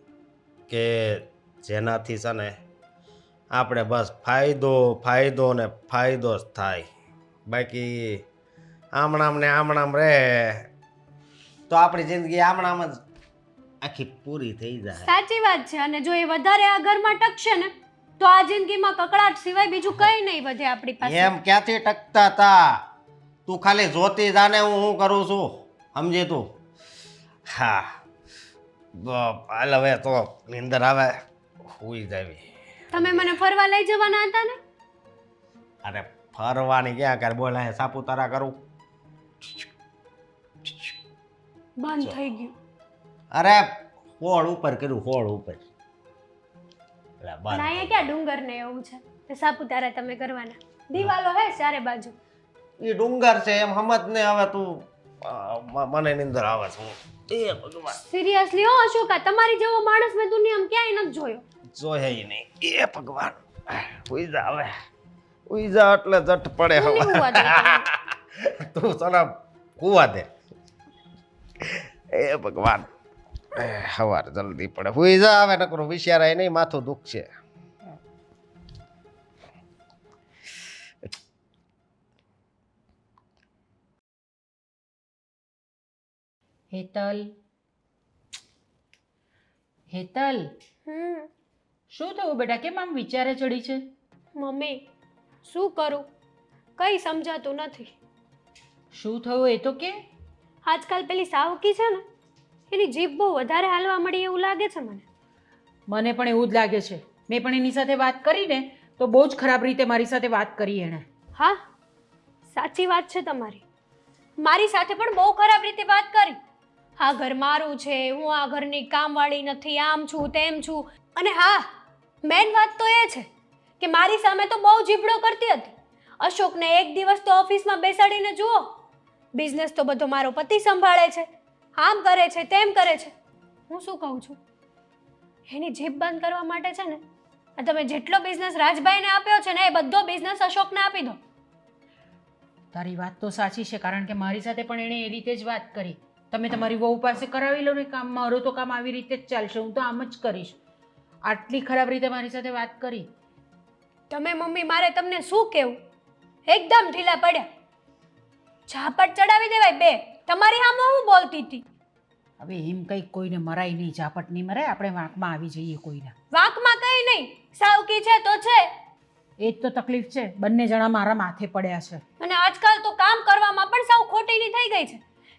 કે જેનાથી છે ને આપણે બસ ફાયદો ફાયદો ને ફાયદો જ થાય બાકી આમણામ ને આમણામ રહે તો આપણી જિંદગી આમણામ જ આખી પૂરી થઈ જાય સાચી વાત છે અને જો એ વધારે આ ઘરમાં ટકશે ને તો આ જિંદગીમાં કકડાટ સિવાય બીજું કંઈ નહીં વધે આપણી પાસે એમ ક્યાંથી ટકતા તા તું ખાલી જોતી જાને હું કરું છું સમજી તું હા હાલ હવે તો નીંદર આવે હુઈ જાવી તમે મને ફરવા લઈ જવાના હતા ને અરે ફરવાની ક્યાં કર બોલ અહીં સાપુતારા કરું બંધ થઈ ગયું અરે હોળ ઉપર કર્યું હોળ ઉપર એટલે પણ બંધ. અહીંયા ક્યાં ડુંગર ને એવું છે તે સાપુતારા તમે કરવાના દિવાલો હે ચારે બાજુ ઈ ડુંગર છે એમ સમજ ને હવે તું મને નીંદર આવે છે એ ભગવાન સિરિયસલી હો અશોકા તમારી જેવો માણસ મેં દુનિયામાં ક્યાંય નથી જોયો જોયે ય નહીં એ ભગવાન હુઈ જા હવે હુઈ જા એટલે જટ પડે હું નહીં હવે હુવા દઉં તમને. તું સલામ હુવા દે એ ભગવાન સવાર જલ્દી પડે હુઈ જા હવે નકરું વિચારાય નહીં માથું દુખશે હેતલ હેતલ શું થયું બેટા કેમ આમ વિચારે ચડી છે મમ્મી શું કરું કઈ સમજાતું નથી શું થયું એ તો કે આજકાલ પેલી સાવકી છે ને એની જીભ બહુ વધારે હાલવા મળી એવું લાગે છે મને મને પણ એવું જ લાગે છે મેં પણ એની સાથે વાત કરીને તો બહુ જ ખરાબ રીતે મારી સાથે વાત કરી એણે હા સાચી વાત છે તમારી મારી સાથે પણ બહુ ખરાબ રીતે વાત કરી આ ઘર મારું છે હું આ ઘરની કામવાળી નથી આમ છું તેમ છું અને હા મેન વાત તો એ છે કે મારી સામે તો બહુ જીભડો કરતી હતી અશોકને એક દિવસ તો ઓફિસમાં બેસાડીને જુઓ બિઝનેસ તો બધો મારો પતિ સંભાળે છે આમ કરે છે તેમ કરે છે હું શું કહું છું એની જીભ બંધ કરવા માટે છે ને આ તમે જેટલો બિઝનેસ રાજભાઈને આપ્યો છે ને એ બધો બિઝનેસ અશોકને આપી દો તારી વાત તો સાચી છે કારણ કે મારી સાથે પણ એણે એ રીતે જ વાત કરી તમે તમારી વહુ પાસે કરાવી લો ને કામ મારું તો કામ આવી રીતે જ ચાલશે હું તો આમ જ કરીશ આટલી ખરાબ રીતે મારી સાથે વાત કરી તમે મમ્મી મારે તમને શું કહેવું એકદમ ઢીલા પડ્યા ઝાપટ ચડાવી દેવાય બે તમારી સામે હું બોલતી હતી હવે એમ કંઈક કોઈને મરાય નહીં ઝાપટ નહીં મરાય આપણે વાંકમાં આવી જઈએ કોઈના વાંકમાં કંઈ નહીં સાવકી છે તો છે એ જ તો તકલીફ છે બંને જણા મારા માથે પડ્યા છે અને આજકાલ તો કામ કરવામાં પણ સાવ ખોટીની થઈ ગઈ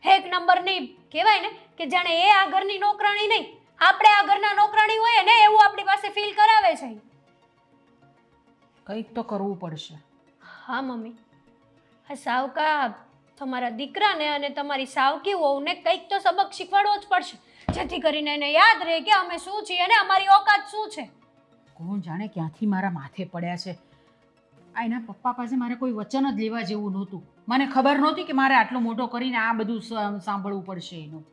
છે એક નંબરની કહેવાય ને કે જાણે એ આ ઘરની નોકરાણી નહીં આપણે આ ઘરના નોકરાણી હોઈએ ને એવું આપણી પાસે ફીલ કરાવે છે કંઈક તો કરવું પડશે હા મમ્મી આ સાવકા તમારા દીકરાને અને તમારી સાવકી વહુને કંઈક તો સબક શીખવાડવો જ પડશે જેથી કરીને એને યાદ રહે કે અમે શું છીએ અને અમારી ઓકાત શું છે કોણ જાણે ક્યાંથી મારા માથે પડ્યા છે આ એના પપ્પા પાસે મારે કોઈ વચન જ લેવા જેવું નહોતું મને ખબર નહોતી કે મારે આટલો મોટો કરીને આ બધું સાંભળવું પડશે એનું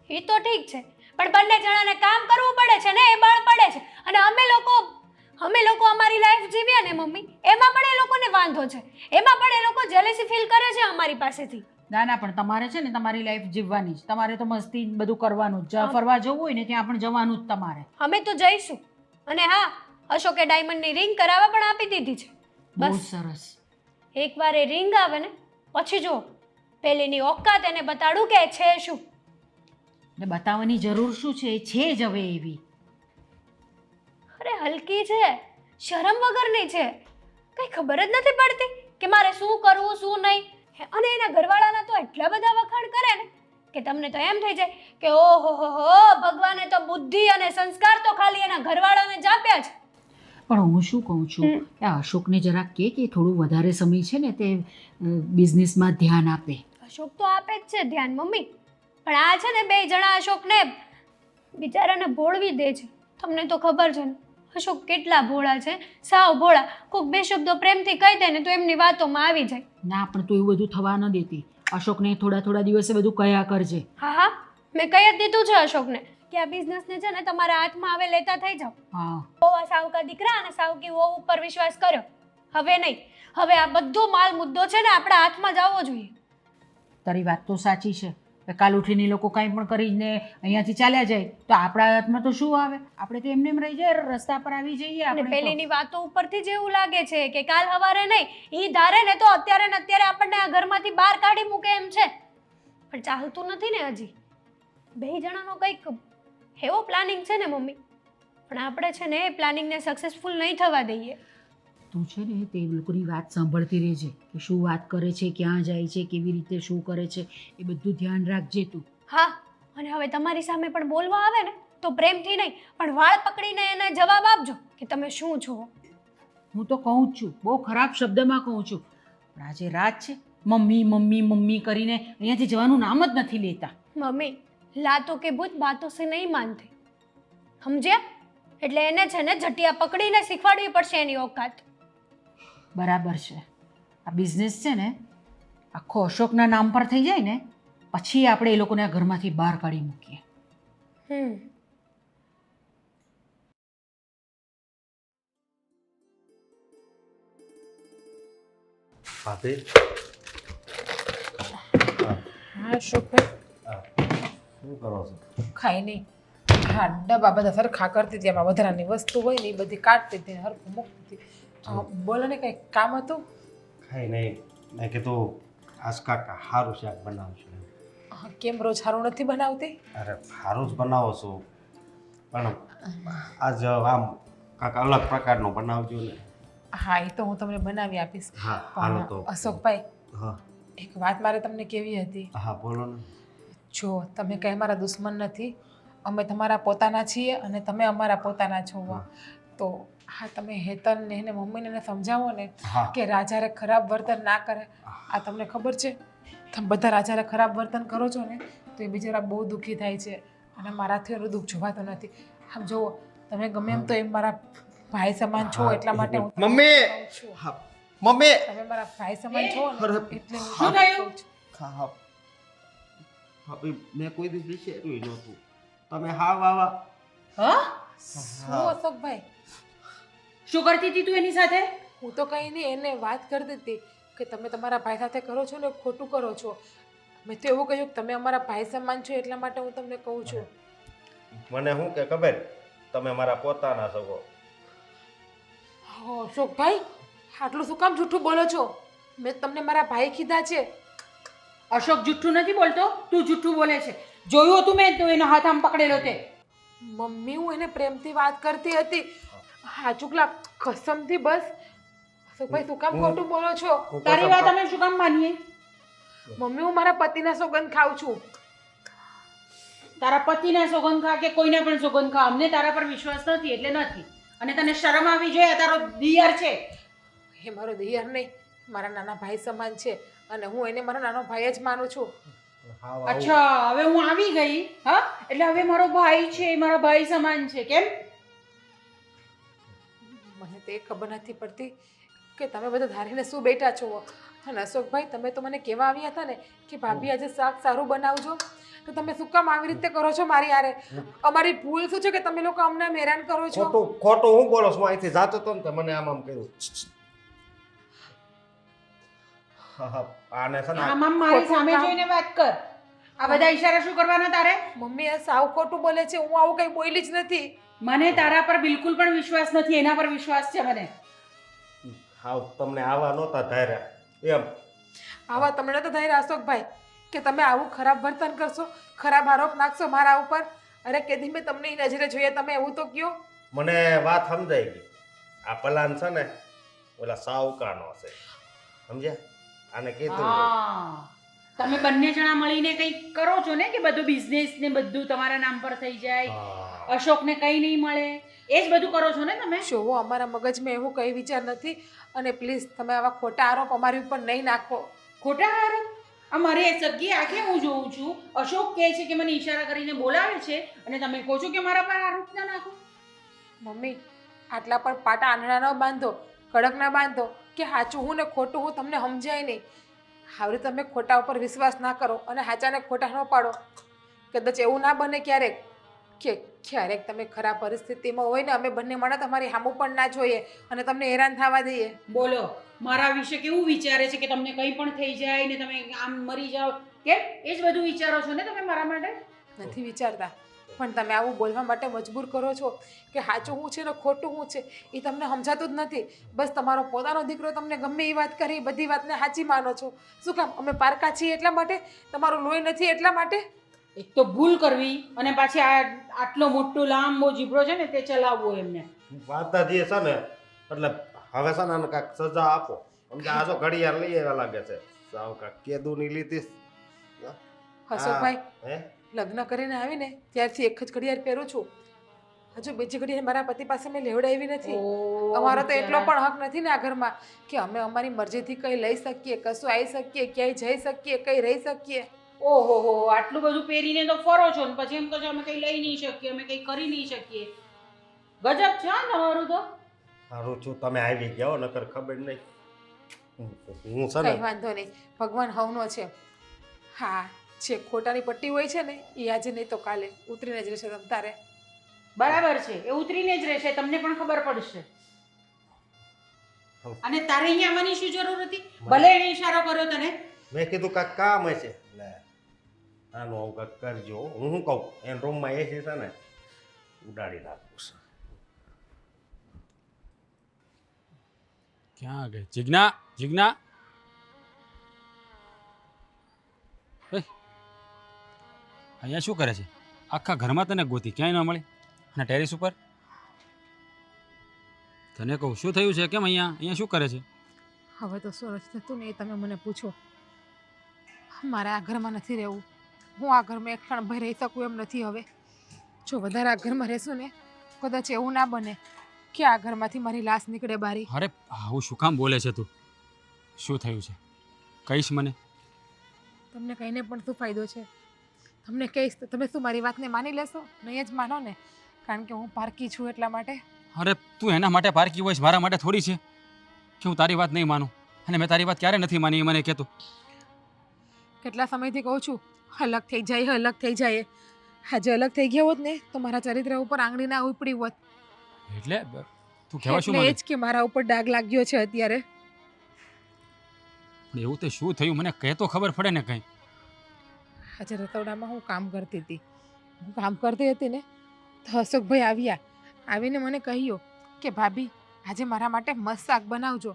એ તો ઠીક છે પણ બંને જણાને કામ કરવું પડે છે ને એ બળ પડે છે અને અમે લોકો અમારી લાઈફ જીવીએ ને મમ્મી એમાં પણ એ લોકોને વાંધો છે એમાં પણ એ લોકો જેલેસી ફીલ કરે છે અમારી પાસેથી ના ના પણ તમારે છે ને તમારી લાઈફ જીવવાની જ તમારે તો મસ્તી બધું કરવાનું જ જ્યાં ફરવા જવું હોય ને ત્યાં પણ જવાનું જ તમારે અમે તો જઈશું અને હા અશોકે ડાયમંડની રિંગ કરાવવા પણ આપી દીધી છે બહુ બસ સરસ એકવાર એ રિંગ આવે ને પછી જો પેલીની ઓકાત એને બતાડું કે છે શું ને બતાવવાની જરૂર શું છે એ છે જ હવે એવી અરે હલકી છે શરમ વગરની છે કઈ ખબર જ નથી પડતી કે મારે શું કરવું શું નહીં અને એના ઘરવાળાના તો એટલા બધા વખાણ કરે ને કે તમને તો એમ થઈ જાય કે ઓહો હો ભગવાને તો બુદ્ધિ અને સંસ્કાર તો ખાલી એના ઘરવાળાને જ આપ્યા છે પણ હું શું કહું છું આ અશોકને જરાક કે થોડું વધારે સમય છે ને તે બિઝનેસમાં ધ્યાન આપે અશોક તો આપે જ છે ધ્યાન મમ્મી પણ આ છે ને બે જણા અશોકને બિચારાને ભોળવી દે છે તમને તો ખબર છે ને અશોક કેટલા ભોળા છે સાવ ભોળા કોઈક બે શબ્દો પ્રેમથી કહી દે ને તો એમની વાતોમાં આવી જાય ના પણ તું એવું બધું થવા ન દેતી અશોકને થોડા થોડા દિવસે બધું કયા કરજે. હા હા મેં કહી જ દીધું છે અશોકને કે આ બિઝનેસને છે ને તમારા હાથમાં આવે લેતા થઈ જાઓ. હા બહુ સાવકા દીકરા અને સાવકી વહુ ઉપર વિશ્વાસ કર્યો. હવે નહીં. હવે આ બધો માલ મુદ્દો છે ને આપણા હાથમાં જ આવવો જોઈએ. તારી વાત તો સાચી છે. કાલ ઉઠીને એ લોકો કાંઈ પણ કરીને અહીંયાથી ચાલ્યા જાય તો આપણા હાથમાં તો શું આવે? આપણે તો એમને એમ રહી જાય, રસ્તા પર આવી જઈએ અને આપણે તો. પેલીની વાતો ઉપરથી જ એવું લાગે છે કે કાલ હવારે નહીં ઈ ધારે ને તો અત્યારે ને અત્યારે આપણને આ ઘરમાંથી બહાર કાઢી મૂકે એમ છે. પણ ચાલતું નથી ને હજી. બે જણાનો કંઈક એવો પ્લાનિંગ છે ને મમ્મી. પણ આપણે છે ને એ પ્લાનિંગને સક્સેસફુલ નહીં થવા દઈએ. તું છે ને તે લોકોની વાત સાંભળતી રહેજે કે શું વાત કરે છે, ક્યાં જાય છે, કેવી રીતે શું કરે છે, એ બધું ધ્યાન રાખજે તું. હા અને હવે તમારી સામે પણ બોલવા આવે ને તો પ્રેમથી નહીં પણ વાળ પકડીને એને જવાબ આપજો કે તમે શું છો. હું તો કહું જ છું, બહુ ખરાબ શબ્દમાં કહું છું, પણ આજે રાત છે મમ્મી મમ્મી મમ્મી કરીને અહીંયાથી જવાનું નામ જ નથી લેતા. મમ્મી લાતો કે ભૂત બાતો સે નહીં માનતે સમજ્યા? એટલે એને છે ને જટિયા પકડીને શીખવાડવી પડશે એની ઓકાત. બરાબર છે. આ બિઝનેસ છે ને આખો અશોકના નામ પર થઈ જાય ને પછી આપણે એ લોકોને આ ઘરમાંથી બહાર કાઢી મૂકીએ. ભાભી હા અશોકભાઈ શું કરો છો? ખાઈ નહીં. હા ડબ્બા બધા સરખા કરતી હતી, એમાં વધારાની વસ્તુ હોય ને એ બધી કાઢતી હતી, હરખું મૂકતી હતી. બોલો ને કંઈ કામ હતું? ખાઈ નહીં. મેં કીધું આજ કાકા સારું શાક બનાવશું. કેમ રોજ સારું નથી બનાવતી? અરે સારું જ બનાવો છો પણ આજ આમ કાંક અલગ પ્રકારનું બનાવજો ને. હા એ તો હું તમને બનાવી આપીશ. હા હાલો તો. પણ અશોકભાઈ હા એક વાત મારે તમને કેવી હતી. હા બોલો ને. જો તમે કંઈ અમારા દુશ્મન નથી, અમે તમારા પોતાના છીએ અને તમે અમારા પોતાના છો. તો હા તમે હેતલ ને એને મમ્મીને એને સમજાવો ને હા કે રાજારે ખરાબ વર્તન ના કરે. આ તમને ખબર છે તમે બધા રાજારે ખરાબ વર્તન કરો છો ને તો એ બિચારા બહુ દુઃખી થાય છે અને મારાથી એનું દુઃખ જોવાતો નથી. આમ જુઓ તમે ગમે એમ તો એમ મારા ભાઈ સમાન છો એટલા માટે હું તમને મમ્મી! કહું છું. હા મમ્મી તમે મારા ભાઈ સમાન છો ને અરે, એટલે હું શું તમને થયું? કહું છું. હા હવે મેં કોઈ દિવસ વિચાર્યું નહોતું તમે હા વાવા. હા શું અશોકભાઈ? શું કરતી હતી તું એની સાથે? હું તો કંઈ નહીં એને વાત કરતી હતી કે તમે તમારા ભાઈ સાથે કરો છો ને ખોટું કરો છો. મેં તો એવું કહ્યું કે તમે અમારા ભાઈ સમાન છો એટલા માટે હું તમને કહું છું. મને શું કે ખબર તમે મારા પોતાના છો. અશોકભાઈ આટલું શું કામ જૂઠું બોલો છો? મેં તમને મારા ભાઈ કીધા છે. અશોક જુઠ્ઠું નથી બોલતો, તું જુઠ્ઠું બોલે છે. જોયું હતું મેં તો એનો હાથ આમ પકડેલો તે. મમ્મી હું એને પ્રેમથી વાત કરતી હતી. હા ચૂકલા કસમથી બસ. અશોકભાઈ શું કામ ખોટું બોલો છો? તારી વાત અમે શું કામ માનીએ? મમ્મી હું મારા પતિના સોગંદ ખાઉં છું. તારા પતિના સોગંદ ખા કે કોઈના પણ સોગંદ ખા, અમને તારા પર વિશ્વાસ નથી એટલે નથી. અને તને શરમ આવી જોઈએ, આ તારો દિયર છે. એ મારો દિયર નહીં મારા નાના ભાઈ સમાન છે અને હું એને મારો નાનો ભાઈ જ માનું છું. અચ્છા હવે હું આવી ગઈ. હા એટલે હવે મારો ભાઈ છે, મારા ભાઈ સમાન છે. કેમ? મને તે ખબર નથી પડતી કે તમે બધા ધારીને શું બેઠા છો. અને અશોકભાઈ તમે તો મને કહેવા આવ્યા હતા ને કે ભાભી આજે શાક સારું બનાવજો, તો તમે શું કામ આવી રીતે કરો છો મારી યારે? અમારી ભૂલ શું છે કે તમે લોકો અમને હેરાન કરો છો? ખોટું ખોટું હું બોલો છું? અહીંથી જાતો તો ને તે મને આમ કહ્યું. હા હા આને છે ને આમ આમ મારી સામે જોઈને વાત કર. આ બધા ઈશારા શું કરવાના તારે? મમ્મી આ સાવ ખોટું બોલે છે. હું આવું કંઈ બોલી જ નથી. મને તારા પર બિલકુલ પણ વિશ્વાસ નથી, એના પર વિશ્વાસ છે મને. હા તમને આવા નહોતા ધાર્યા એમ. આવા તમને તો થઈ અશોકભાઈ કે તમે આવું ખરાબ વર્તન કરશો, ખરાબ આરોપ નાખશો મારા ઉપર. અરે કેદી મેં તમને એ નજરે જોઈએ તમે એવું તો કયો. મને વાત સમજાઈ ગઈ. આ પ્લાન છે ને ઓલા સાવકાનો છે, સમજ્યા? આને કીધું હા તમે બંને જણા મળીને કંઈક કરો છો ને કે બધું બિઝનેસ ને બધું તમારા નામ પર થઈ જાય, અશોકને કંઈ નહીં મળે, એ જ બધું કરો છો ને તમે? જોવો અમારા મગજમાં એવું કંઈ વિચાર નથી અને પ્લીઝ તમે આવા ખોટા આરોપ અમારી ઉપર નહીં નાખો. ખોટા આરોપ? અમારે સગી આંખે હું જોઉં છું, અશોક કહે છે કે મને ઈશારા કરીને બોલાવે છે અને તમે કહો છો કે મારા પર આરોપ ના નાખો. મમ્મી આટલા પણ પાટા આંધળા ન બાંધો, કડક ના બાંધો કે સાચું હું ને ખોટું હું તમને સમજાય નહીં. આવી રીતે તમે ખોટા ઉપર વિશ્વાસ ના કરો અને સાચાને ખોટા ન પાડો. કદાચ એવું ના બને ક્યારેક કે ક્યારેક તમે ખરાબ પરિસ્થિતિમાં હોય ને અમે બંને માણસ તમારી સામું પણ ના જોઈએ અને તમને હેરાન થવા દઈએ. બોલો મારા વિશે કેવું વિચારે છે કે તમને કંઈ પણ થઈ જાય ને તમે આમ મરી જાઓ કેમ એ જ બધું વિચારો છો ને તમે મારા માટે? નથી વિચારતા, પણ તમે આવું બોલવા માટે મજબૂર કરો છો કે સાચું શું છે ને ખોટું શું છે એ તમને સમજાતું જ નથી. બસ તમારો પોતાનો દીકરો તમને ગમે એ વાત કરી બધી વાતને સાચી માનો છો. શું કામ? અમે પારકા છીએ એટલા માટે? તમારું લોહી નથી એટલા માટે? એક તો ભૂલ કરવી અને પાછી આટલો મોટો લાંબો જીભડો છે ને તે ચલાવવો એમને. માતાજીએ છે ને એટલે હવે છે ને આને કાંઈક સજા આપો. સમજે આ જો ઘડિયાળ લઈ આવ્યા લાગે છે સાવ કાંઈક કેદુની લીધી. અશોકભાઈ, હે લગ્ન કરીને આવીને ત્યારથી એક જ ઘડિયાળ પહેરું છું. હજુ બીજી ઘડિયાળ મારા પતિ પાસે મેં લેવડાવી નથી. અમારો તો એટલો પણ હક નથી ને આ ઘરમાં કે અમે અમારી મરજીથી કંઈ લઈ શકીએ, કશું આવી શકીએ, ક્યાંય જઈ શકીએ, કંઈ રહી શકીએ. ઓહો હો આટલું બધું પહેરીને તો ફરો છો ને પછી એમ કહો છો અમે કંઈ લઈ નહીં શકીએ, અમે કંઈ કરી નહીં શકીએ. ગજબ છે હા તમારું તો. સારું છું તમે આવી ગયા હો, નકર ખબર નહીં. હું છે કંઈ ને વાંધો નહીં, ભગવાન હવનો છે. હા, જે ખોટાની પટ્ટી હોય છે ને એ આજે નહીં તો કાલે ઉતરીને જ રહેશે તમ તારે. બરાબર છે એ ઉતરીને જ રહેશે, તમને પણ ખબર પડશે. અને તારે અહીંયા આવવાની શું જરૂર હતી? ભલે એને ઈશારો કર્યો તને. મેં કીધું કાંઈક કામ હશે એટલે આનું આવું કાંઈક કરજો. હું શું કહું એને રૂમમાં એસી છે ને ઉડાડી નાખું છું. ક્યાં ગઈ જીજ્ઞા? જીજ્ઞા અહીંયા શું કરે છે? આખા ઘરમાં તને ગોતી ક્યાંય ન મળી અને ટેરેસ ઉપર તને કહું શું થયું છે? કેમ અહીંયા શું કરે છે? હવે તો શું નથી થતું ને એ તમે મને પૂછો. મારે આ ઘરમાં નથી રહેવું. હું આ ઘરમાં એક ક્ષણ ભર રહી શકું એમ નથી હવે. જો વધારે આ ઘરમાં રહેશું ને કદાચ એવું ના બને કે આ ઘરમાંથી મારી લાશ નીકળે બારી. અરે આવું શું કામ બોલે છે તું? શું થયું છે કહીશ મને? તમને કહીને પણ શું ફાયદો છે? તમને કહીશ તો તમે શું મારી વાતને માની લેશો? નહીં જ માનો ને, કારણ કે હું પારકી છું એટલા માટે. અરે તું એના માટે પારકી હોઈશ, મારા માટે થોડી છે કે હું તારી વાત નહીં માનું. અને મેં તારી વાત ક્યારે નથી માની એ મને કહેતો. કેટલા સમયથી કહું છું અલગ થઈ જાય, અલગ થઈ જાય. આજે અલગ થઈ ગયા હોત ને તો મારા ચરિત્ર ઉપર આંગળી ના ઉપડી હોત. એટલે તું કહેવા શું એટલે માંગે? એ જ કે મારા ઉપર ડાઘ લાગ્યો છે અત્યારે. એવું તે શું થયું મને કહે તો ખબર પડે ને કંઈ. આજે રતોડામાં હું કામ કરતી હતી. હું કામ કરતી હતી ને તો અશોકભાઈ આવ્યા. આવીને મને કહ્યું કે ભાભી આજે મારા માટે મસ્ત શાક બનાવજો.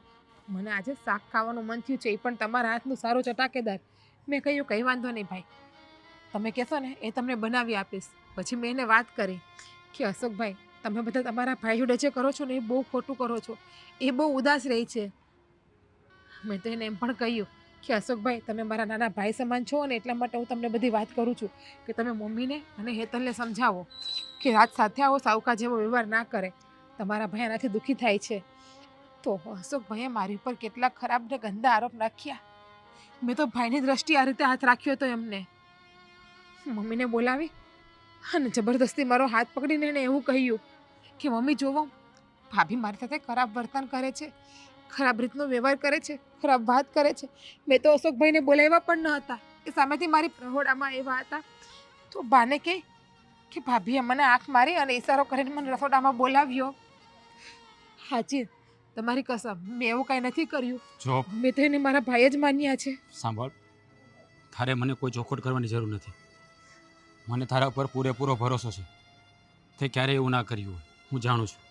મને આજે શાક ખાવાનું મન થયું છે, એ પણ તમારા હાથનું સારું ચટાકેદાર. મેં કહ્યું કંઈ વાંધો નહીં ભાઈ, તમે કહેશો ને એ તમને બનાવી આપીશ. પછી મેં એને વાત કરી કે અશોકભાઈ તમે બધા તમારા ભાઈ જોડે જે કરો છો ને એ બહુ ખોટું કરો છો, એ બહુ ઉદાસ રહી છે. મેં તો એને એમ પણ કહ્યું કે અશોકભાઈ તમે મારા નાના ભાઈ સમાન છો ને એટલા માટે હું તમને બધી વાત કરું છું કે તમે મમ્મીને અને હેતલને સમજાવો કે રાત સાથે આવો, સાવકા જેવો વ્યવહાર ના કરે. તમારા ભાઈ એનાથી દુઃખી થાય છે. તો અશોકભાઈએ મારી ઉપર કેટલા ખરાબ ને ગંદા આરોપ નાખ્યા. મેં તો ભાઈની દ્રષ્ટિએ આ રીતે હાથ રાખ્યો હતો એમને. મમ્મીને બોલાવી અને જબરદસ્તી મારો હાથ પકડીને એને એવું કહ્યું કે મમ્મી જોવો ભાભી મારી સાથે ખરાબ વર્તન કરે છે, ખરાબ રીતનો વ્યવહાર કરે છે, ખરાબ વાત કરે છે. મેં તો અશોકભાઈને બોલાવ્યા પણ ન હતા, એ સામેથી મારી પ્રહોડામાં એવા હતા. તો બાને કહે કે ભાભીએ મને આંખ મારી અને ઈશારો કરીને મને રસોડામાં બોલાવ્યો. હાજી તમારી કસમ મેં એવું કાંઈ નથી કર્યું. જો મેં તો એને મારા ભાઈ જ માન્યા છે. સાંભળ, તારે મને કોઈ ચોખવટ કરવાની જરૂર નથી. મને તારા ઉપર પૂરેપૂરો ભરોસો છે. તે ક્યારેય એવું ના કર્યું હોય, હું જાણું છું.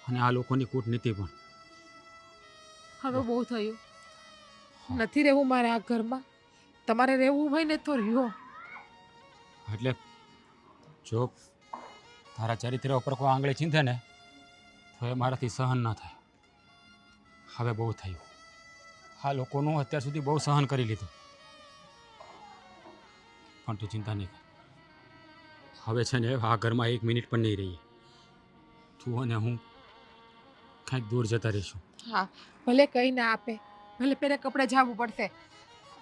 અને આ લોકોની કૂટનીતિ પણ. હવે બહુ થયું, નથી રહેવું મારે આ ઘરમાં. તમારે રહેવું હોય ને તો રહ્યો. એટલે જો તારા ચરિત્ર ઉપર કોઈ આંગળી ચીંધે ને તો એ મારાથી સહન ના થાય. હવે બહુ થયું. આ લોકોનું અત્યાર સુધી બહુ સહન કરી લીધું. પણ તું ચિંતા નહીં કર. હવે છે ને આ ઘરમાં 1 મિનિટ પણ નહીં રહીએ. તું અને હું કાંઈક દૂર જતા રહીશું. હા ભલે કંઈ ના આપે, ભલે પહેરે કપડે જવું પડશે.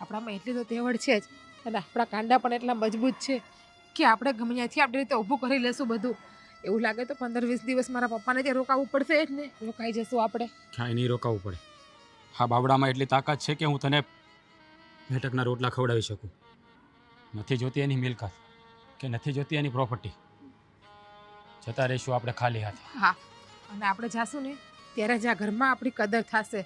આપણામાં એટલી તો તેવડ છે જ અને આપણા કાંડા પણ એટલા મજબૂત છે કે આપણે ગમે ત્યાંથી આપણી રીતે ઊભું કરી લેશું બધું. એવું લાગે તો 15-20 દિવસ મારા પપ્પાને ત્યાં રોકાવું પડશે જ ને. રોકાઈ જશું આપણે. ક્યાંય નહીં રોકાવું પડે. હા બાબડામાં એટલી તાકાત છે કે હું તને મેટકના રોટલા ખવડાવી શકું. નથી જોતી એની મિલકત કે નથી જોતી એની પ્રોપર્ટી. જતા રહીશું આપણે ખાલી હાથે. હા, અને આપણે જાશું ને ત્યારે જ આ ઘરમાં આપણી કદર થશે.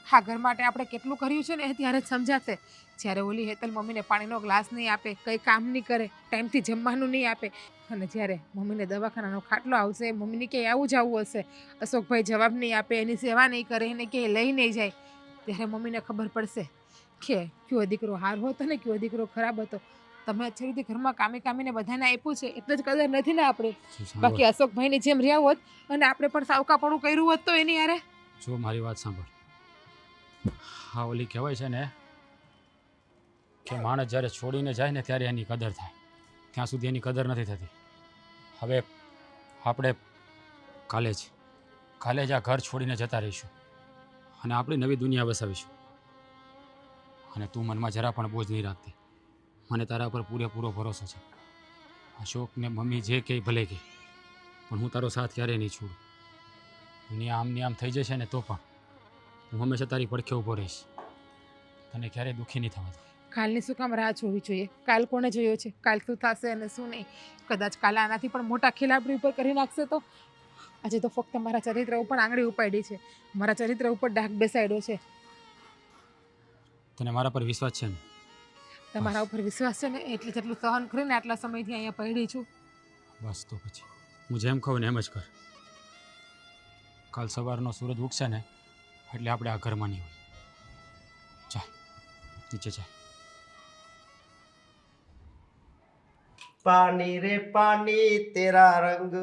આ ઘર માટે આપણે કેટલું કર્યું છે ને એ ત્યારે જ સમજાશે. જ્યારે ઓલી હેતલ મમ્મીને પાણીનો ગ્લાસ નહીં આપે, કંઈ કામ નહીં કરે, ટાઈમથી જમવાનું નહીં આપે, અને જ્યારે મમ્મીને દવાખાનાનો ખાટલો આવશે, મમ્મીને ક્યાંય આવું જવું હશે, અશોકભાઈ જવાબ નહીં આપે, એની સેવા નહીં કરે, એને ક્યાંય લઈ નહીં જાય, ત્યારે મમ્મીને ખબર પડશે કે કયો દીકરો હાર હતો ને કયો દીકરો ખરાબ હતો. તમે અત્યાર ઘરમાં કામીને બધાને આપ્યું છે એટલે જ કદર નથી ને આપણે. બાકી અશોકભાઈની જેમ રહ્યા હોત અને આપણે પણ સાવકાપણું કર્યું હોત તો એની યારે. જો મારી વાત સાંભળ. હા, ઓલી કહેવાય છે ને કે માણસ જ્યારે છોડીને જાય ને ત્યારે એની કદર થાય, ત્યાં સુધી એની કદર નથી થતી. હવે આપણે કાલે જ આ ઘર છોડીને જતા રહીશું અને આપણી નવી દુનિયા વસાવીશું. અને તું મનમાં જરા પણ બોજ નહીં રાખતી. મને તારા પર પૂરેપૂરો ભરોસો છે. અશોકને મમ્મી જે કહે ભલે કહે, પણ હું તારો સાથ ક્યારેય નહીં છોડું. દુનિયા આમની આમ થઈ જશે ને તો પણ હું હંમેશા તારી પડખે ઊભો રહીશ. તને ક્યારેય દુઃખી નહીં થવા દઉં. કાલની શું કામ રાહ જોવી જોઈએ? કાલ કોણે જોયો છે? કાલ શું થશે અને શું નહીં? કદાચ કાલે આનાથી પણ મોટા ખેલ આપણી ઉપર કરી નાખશે તો? આજે તો ફક્ત મારા ચરિત્ર ઉપર આંગળી ઉપાડી છે, મારા ચરિત્ર ઉપર ડાઘ બેસાડ્યો છે. તને મારા પર વિશ્વાસ છે ને? તમારા ઉપર વિશ્વાસ છે ને એટલે જેટલું સહન કરીને આટલા સમયથી અહીંયા પડી છું. બસ તો પછી હું જેમ કહું ને એમ જ કર. કાલ સવારનો સૂરજ ઉગશે ને એટલે આપણે આ ઘરમાં નહીં હોય. ચાલ નીચે ચાલ. પાણી રે પાણી તેરા રંગ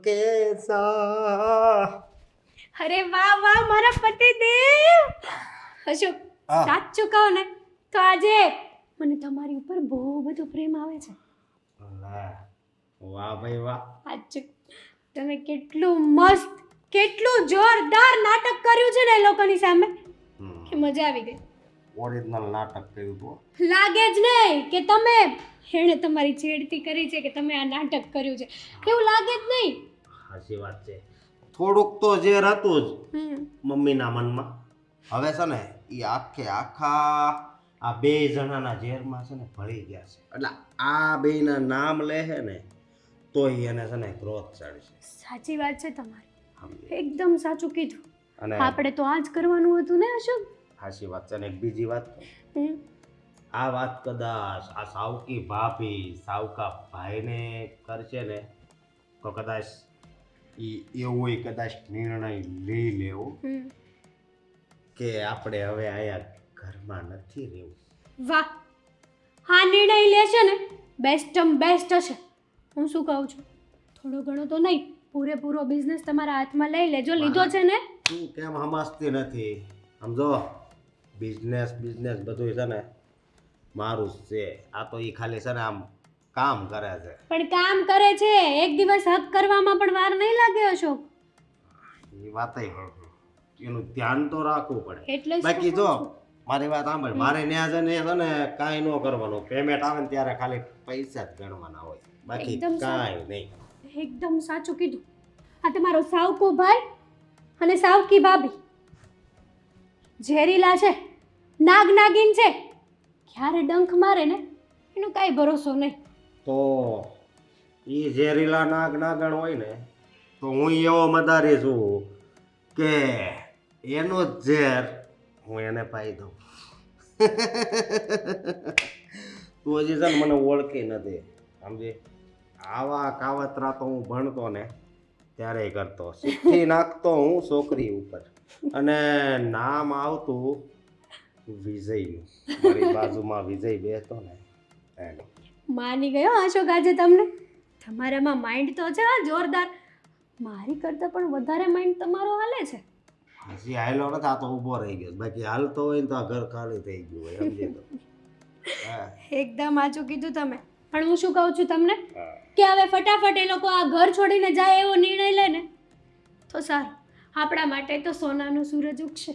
કેસા. અરે વાહ વાહ મારા પતિદેવ. અશોક, હા. સાચું કહો ને તો આજે મને તમારી ઉપર બહુ બધો પ્રેમ આવે છે. વાહ ભાઈ વાહ. સાચું, તમે કેટલું મસ્ત, કેટલું જોરદાર નાટક કર્યું છે ને એ લોકોની સામે કે મજા આવી ગઈ. ઓરિજિનલ નાટક કર્યું તું. લાગે જ નહીં કે તમે એણે તમારી છેડતી કરી છે કે તમે આ નાટક કર્યું છે, એવું લાગે જ નહીં. સાચી વાત છે. થોડુંક તો ઝેર હતું જ હમ. મમ્મીના મનમાં. હવે છે ને એ આખા આ બે જણાના ઝેરમાં છે ને ભળી ગયા છે. એટલે આ બેના નામ લે છે ને તો એને છે ને ક્રોધ ચડશે. સાચી વાત છે તમારી, સમજે? એકદમ સાચું કીધું. અને આપણે તો આ જ કરવાનું હતું ને અશોક. સાચી વાત છે. અને એક બીજી વાત કહું. હમ. આ વાત કદાચ આ સાવકી ભાભી સાવકા ભાઈને કરશે ને તો કદાચ એવો કદાચ નિર્ણય લઈ લેવો હમ. કે આપણે હવે અહીંયા ઘરમાં નથી રહેવું. વાહ, હા નિર્ણય લેશે ને બેસ્ટ હશે. હું શું કહું છું, થોડો ઘણો તો નહીં, પૂરેપૂરો બિઝનેસ તમારા હાથમાં લઈ લેજો. લીધો છે ને? તું કેમ સમજતી નથી? સમજો, બિઝનેસ બધું છે ને મારું જ છે. આ તો એ ખાલી છે ને આમ કામ કરે છે. પણ કામ કરે છે, એક દિવસ હક કરવામાં પણ વાર નહીં લાગે અશોક. એ વાત એનું ધ્યાન તો રાખવું પડે. એટલે જ તો બાકી કહું જો છું. મારી વાત સાંભળ, મારે ન્યા છે ને કાંઈ ન કરવાનું. પેમેન્ટ આવે ને ત્યારે ખાલી પૈસા જ ગણવાના હોય, બાકી એકદમ કાંઈ નહીં. એકદમ સાચું કીધું. આ તમારો સાવકો ભાઈ અને સાવકી ભાભી ઝેરીલા છે, નાગિન છે, ક્યારે ડંખ મારે ને એનો કાંઈ ભરોસો નહીં. તો એ ઝેરીલા નાગણ હોય ને તો હું એવો મદારી છું કે એનો જ ઝેર હું એને પાઈ દઉં. તું હજી છે ને મને ઓળખી નથી, સમજી? આવા કાવતરા તો હું ભણતો ને ત્યારે કરતો, શીખી નાખતો હું છોકરી ઉપર. અને નામ આવતું વિજયનું. મારી બાજુમાં વિજય બેસતો ને એનું. માની ગયો અશોક આજે તમને. તમારામાં માઇન્ડ તો છે હા જોરદાર. મારી કરતાં પણ વધારે માઇન્ડ તમારો હાલે છે. હજી હાલ્યો નથી, આ તો ઊભો રહી ગયો. બાકી હાલતો હોય ને તો આ ઘર ખાલી થઈ ગયું હોય, સમજી તો. હા. એકદમ સાચું કીધું તમે. પણ હું શું કહું છું તમને હા. કે હવે ફટાફટ એ લોકો આ ઘર છોડીને જાય એવો નિર્ણય લે ને તો સારું. આપણા માટે તો સોનાનો સૂરજ ઉગશે.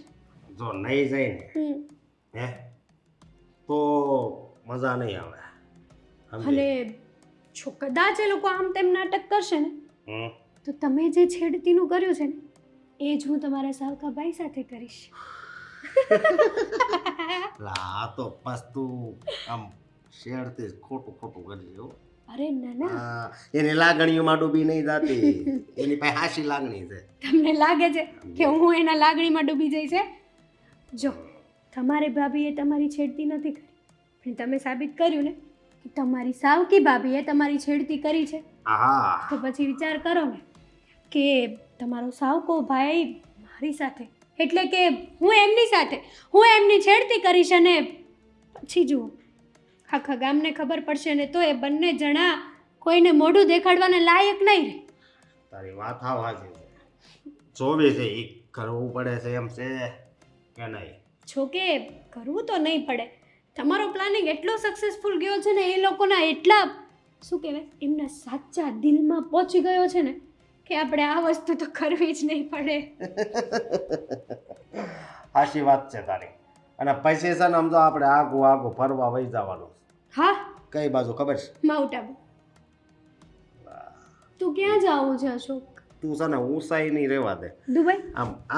જો નહીં જાય ને હમ. હે તો મજા નહીં આવે, સમજી? અને જો કદાચ એ લોકો આમ તેમ નાટક કરશે ને હમ. તો તમે જે છેડતીનું કર્યું છે ને એ જ હું તમારા સાવકા ભાઈ સાથે કરીશ. આ તો બસ તું આમ શેરથી ખોટું ખોટું કરી હો. અરે ના ના, હા, એની લાગણીઓમાં ડૂબી નહીં જાતી. એની પાસે હાસી લાગણી છે. તમને લાગે છે કે હું એના લાગણીમાં ડૂબી જઈ છે? જો તમારી ભાભીએ તમારી છેડતી નથી કરી, પણ તમે સાબિત કર્યું ને કે તમારી સાવકી ભાભીએ તમારી છેડતી કરી છે. હા તો પછી વિચાર કરો ને કે તમારો સાવકો ભાઈ મારી સાથે, એટલે કે હું એમની સાથે, હું એમની છેડતી કરીશ અને પછી જુઓ આખા ગામને ખબર પડશે ને તો એ બંને જણા કોઈને મોઢું દેખાડવાને લાયક નહીં રહે. તારી વાત હાવ હાચી છે. જોવે છે એ કરવું પડે છે એમ છે કે નહીં? જો કે કરવું તો નહીં પડે. તમારો પ્લાનિંગ એટલો સક્સેસફુલ ગયો છે ને, એ લોકોના એટલા શું કહેવાય એમના સાચા દિલમાં પહોંચી ગયો છે ને કે આપણે આ વસ્તુ તો કરવી જ નહીં પડે. હાચી વાત છે તારી. અને પછી છે ને આમ તો આપણે આગું ફરવા વહી જવાનું. હા, કઈ બાજુ ખબર છે? માઉન્ટ આબુ. તું ક્યાં જાવું છે અશોક? તું છે ને ઊંચાઈ નહીં રહેવા દે. દુબઈ?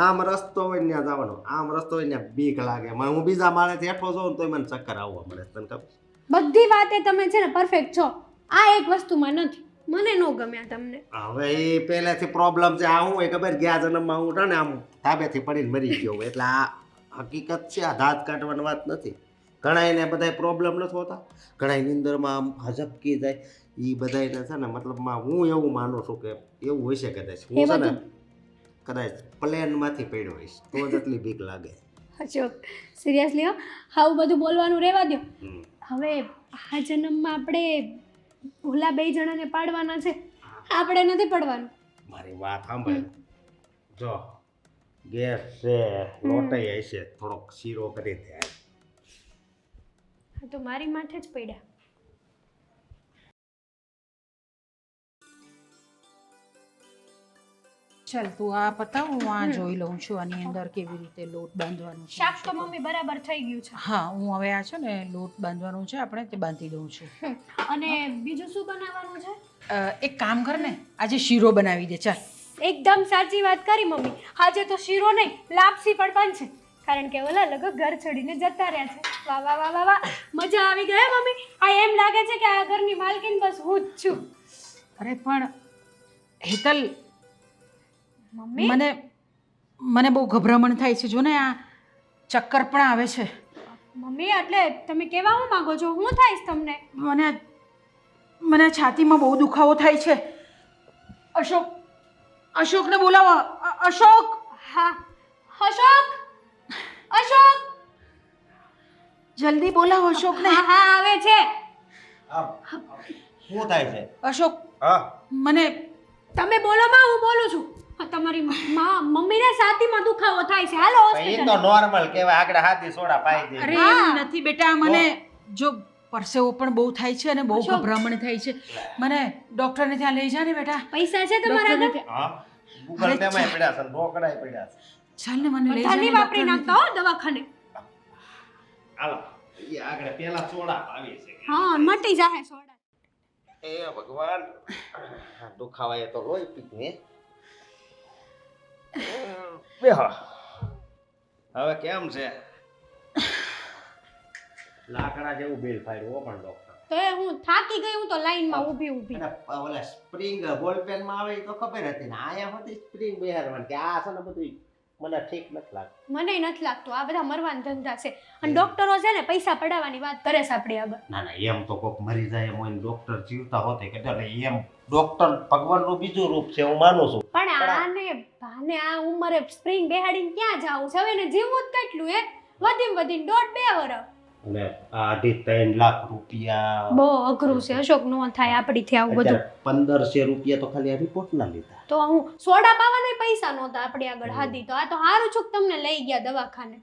આમ રસ્તો હોય ને ત્યાં જવાનો, આમ રસ્તો હોય ને ત્યાં બીક લાગે. હું બીજા માળેથી હેઠો જાઉં ને તોય મને ચક્કર આવવા મળે. તને ખબર? બધી વાતે તમે છે ને પરફેક્ટ છો, આ એક વસ્તુમાં નથી. મને ન ગમ્યા તમને. હવે એ પહેલેથી પ્રોબ્લેમ છે. આ હું હોય ખબર, ગયા જન્મમાં હું છે ને આમ ધાબેથી પડીને મરી ગયો. એટલે આ હકીકત છે, આ દાંત કાઢવાની વાત નથી. ઘણાઈને બધાય પ્રોબ્લેમ નથી હોતા, ઘણાની અંદરમાં આમ હજપકી જાય. એ બધાને છે ને મતલબમાં હું એવું માનું છું કે એવું હોય છે કદાચ. હું છે ને કદાચ પ્લેનમાંથી પડ્યો હોઈશ તો જ એટલી બીક લાગે. અશોક સિરિયસલી હો, આવું બધું બોલવાનું રહેવા દો. હમ. હવે આ જન્મમાં આપણે ભૂલા બે જણાને પાડવાના છે, આપણે નથી પડવાનું. મારી વાત સાંભળ. જો ગેસ છે, લોટાઈ હશે, થોડોક શીરો કરી દે. હા તો મારી માથે જ પડ્યા. ચાલ તું આ પતાવ, હું આ જોઈ લઉં છું આની અંદર કેવી રીતે લોટ બાંધવાનું છે. શાક તો મમ્મી બરાબર થઈ ગયું છે. હા, હું હવે આ છે ને લોટ બાંધવાનું છે આપણે તે બાંધી દઉં છું. અને બીજું શું બનાવવાનું છે? એક કામ કર ને, આજે શીરો બનાવી દે. ચાલ. એકદમ સાચી વાત કરી મમ્મી. આજે તો શીરો નહીં, લાપસી પણ બનશે, કારણ કે ઓલા લોકો ઘર છોડીને જતા રહ્યા છે. વાહ વાહ વાહ વાહ વાહ, મજા આવી ગઈ મમ્મી. આ એમ લાગે છે કે આ ઘરની માલકીન બસ હું જ છું. અરે પણ હેતલ, મમ્મી મને બહુ ગભરામણ થાય છે. જો ને આ ચક્કર પણ આવે છે મમ્મી, એટલે તમે કેવા હું માંગો છો? હું થાઈશ તમને? મને છાતીમાં બહુ દુખાવો થાય છે. અશોકને બોલાવો. અશોક! હા, અશોક, અશોક, જલ્દી બોલાવો અશોકને. હા હા આવે છે. શું થાય છે? અશોક, હા, મને તમે બોલો માં, હું બોલું છું. તમારી મમ્મીને છાતીમાં દુખાવો થાય છે, હાલો એ હોસ્પિટલ. તો નોર્મલ કહેવાય. આગળ હાથી સોડા પાઈ દે. અરે એમ નથી બેટા, મને જો પરસેવો પણ બહુ થાય છે અને બહુ અશોક. ગભરામણ થાય છે. મને ડોક્ટરને ત્યાં લઈ જા ને બેટા. પૈસા છે તમારા ડોક્ટરને આગળ? ત્યાં- હા, ગૂગલ પે માં પડ્યા છે, રોકડાય પડ્યા છે. ચાલ ને, મને લઈ જા બધાની ને વાપરી ડોક્ટરને નાખતા હો દવાખાને. હાલો, એ આગળ પેલા સોડા પાવી છે. હા, મટી જાહે સોડા. એ ભગવાન, દુખાવાય તો લોહી પીને બેહો. હવે કેમ છે? લાકડા જેવું બિલ ફાડ્યું પણ ડોક્ટર. તો એ હું થાકી ગઈ, હું તો લાઈનમાં ઊભી અને ઓલા સ્પ્રિંગ બોલ પેન માં આવે એ તો ખબર હતી ને, આયા હોતી સ્પ્રિંગ બેહારવાની કે આ છે ને બધું મને ઠીક નથી લાગતું. મને નથી લાગતું આ બધા મરવાના ધંધા છે. અને ડોક્ટરો છે ને પૈસા પડાવવાની વાત કરે છે આપણી આગળ. ના ના, એમ તો કોક મરી જાય એમ હોય ને ડોક્ટર જીવતા હોતે કે એટલે એમ ડોક્ટર ભગવાનનું બીજું રૂપ છે, હું માનું છું. પણ આને આ ઉંમરે સ્પ્રિંગ બેહાડીને ક્યાં જાવું છે? હવે એને જીવવું જ કેટલું હે? વધીને 1.5-2 વર્ષ. અને આ 2.5 લાખ રૂપિયા બહુ અઘરું છે અશોક, નો થાય આપણીથી આવું બધું. અત્યારે 1500 રૂપિયા તો ખાલી આ રિપોર્ટ ના લીધા. તો હું સોડા પાવાના પૈસા નહોતા આપણી આગળ હાદી, તો આ તો હારું છું કે તમને લઈ ગયા દવાખાને.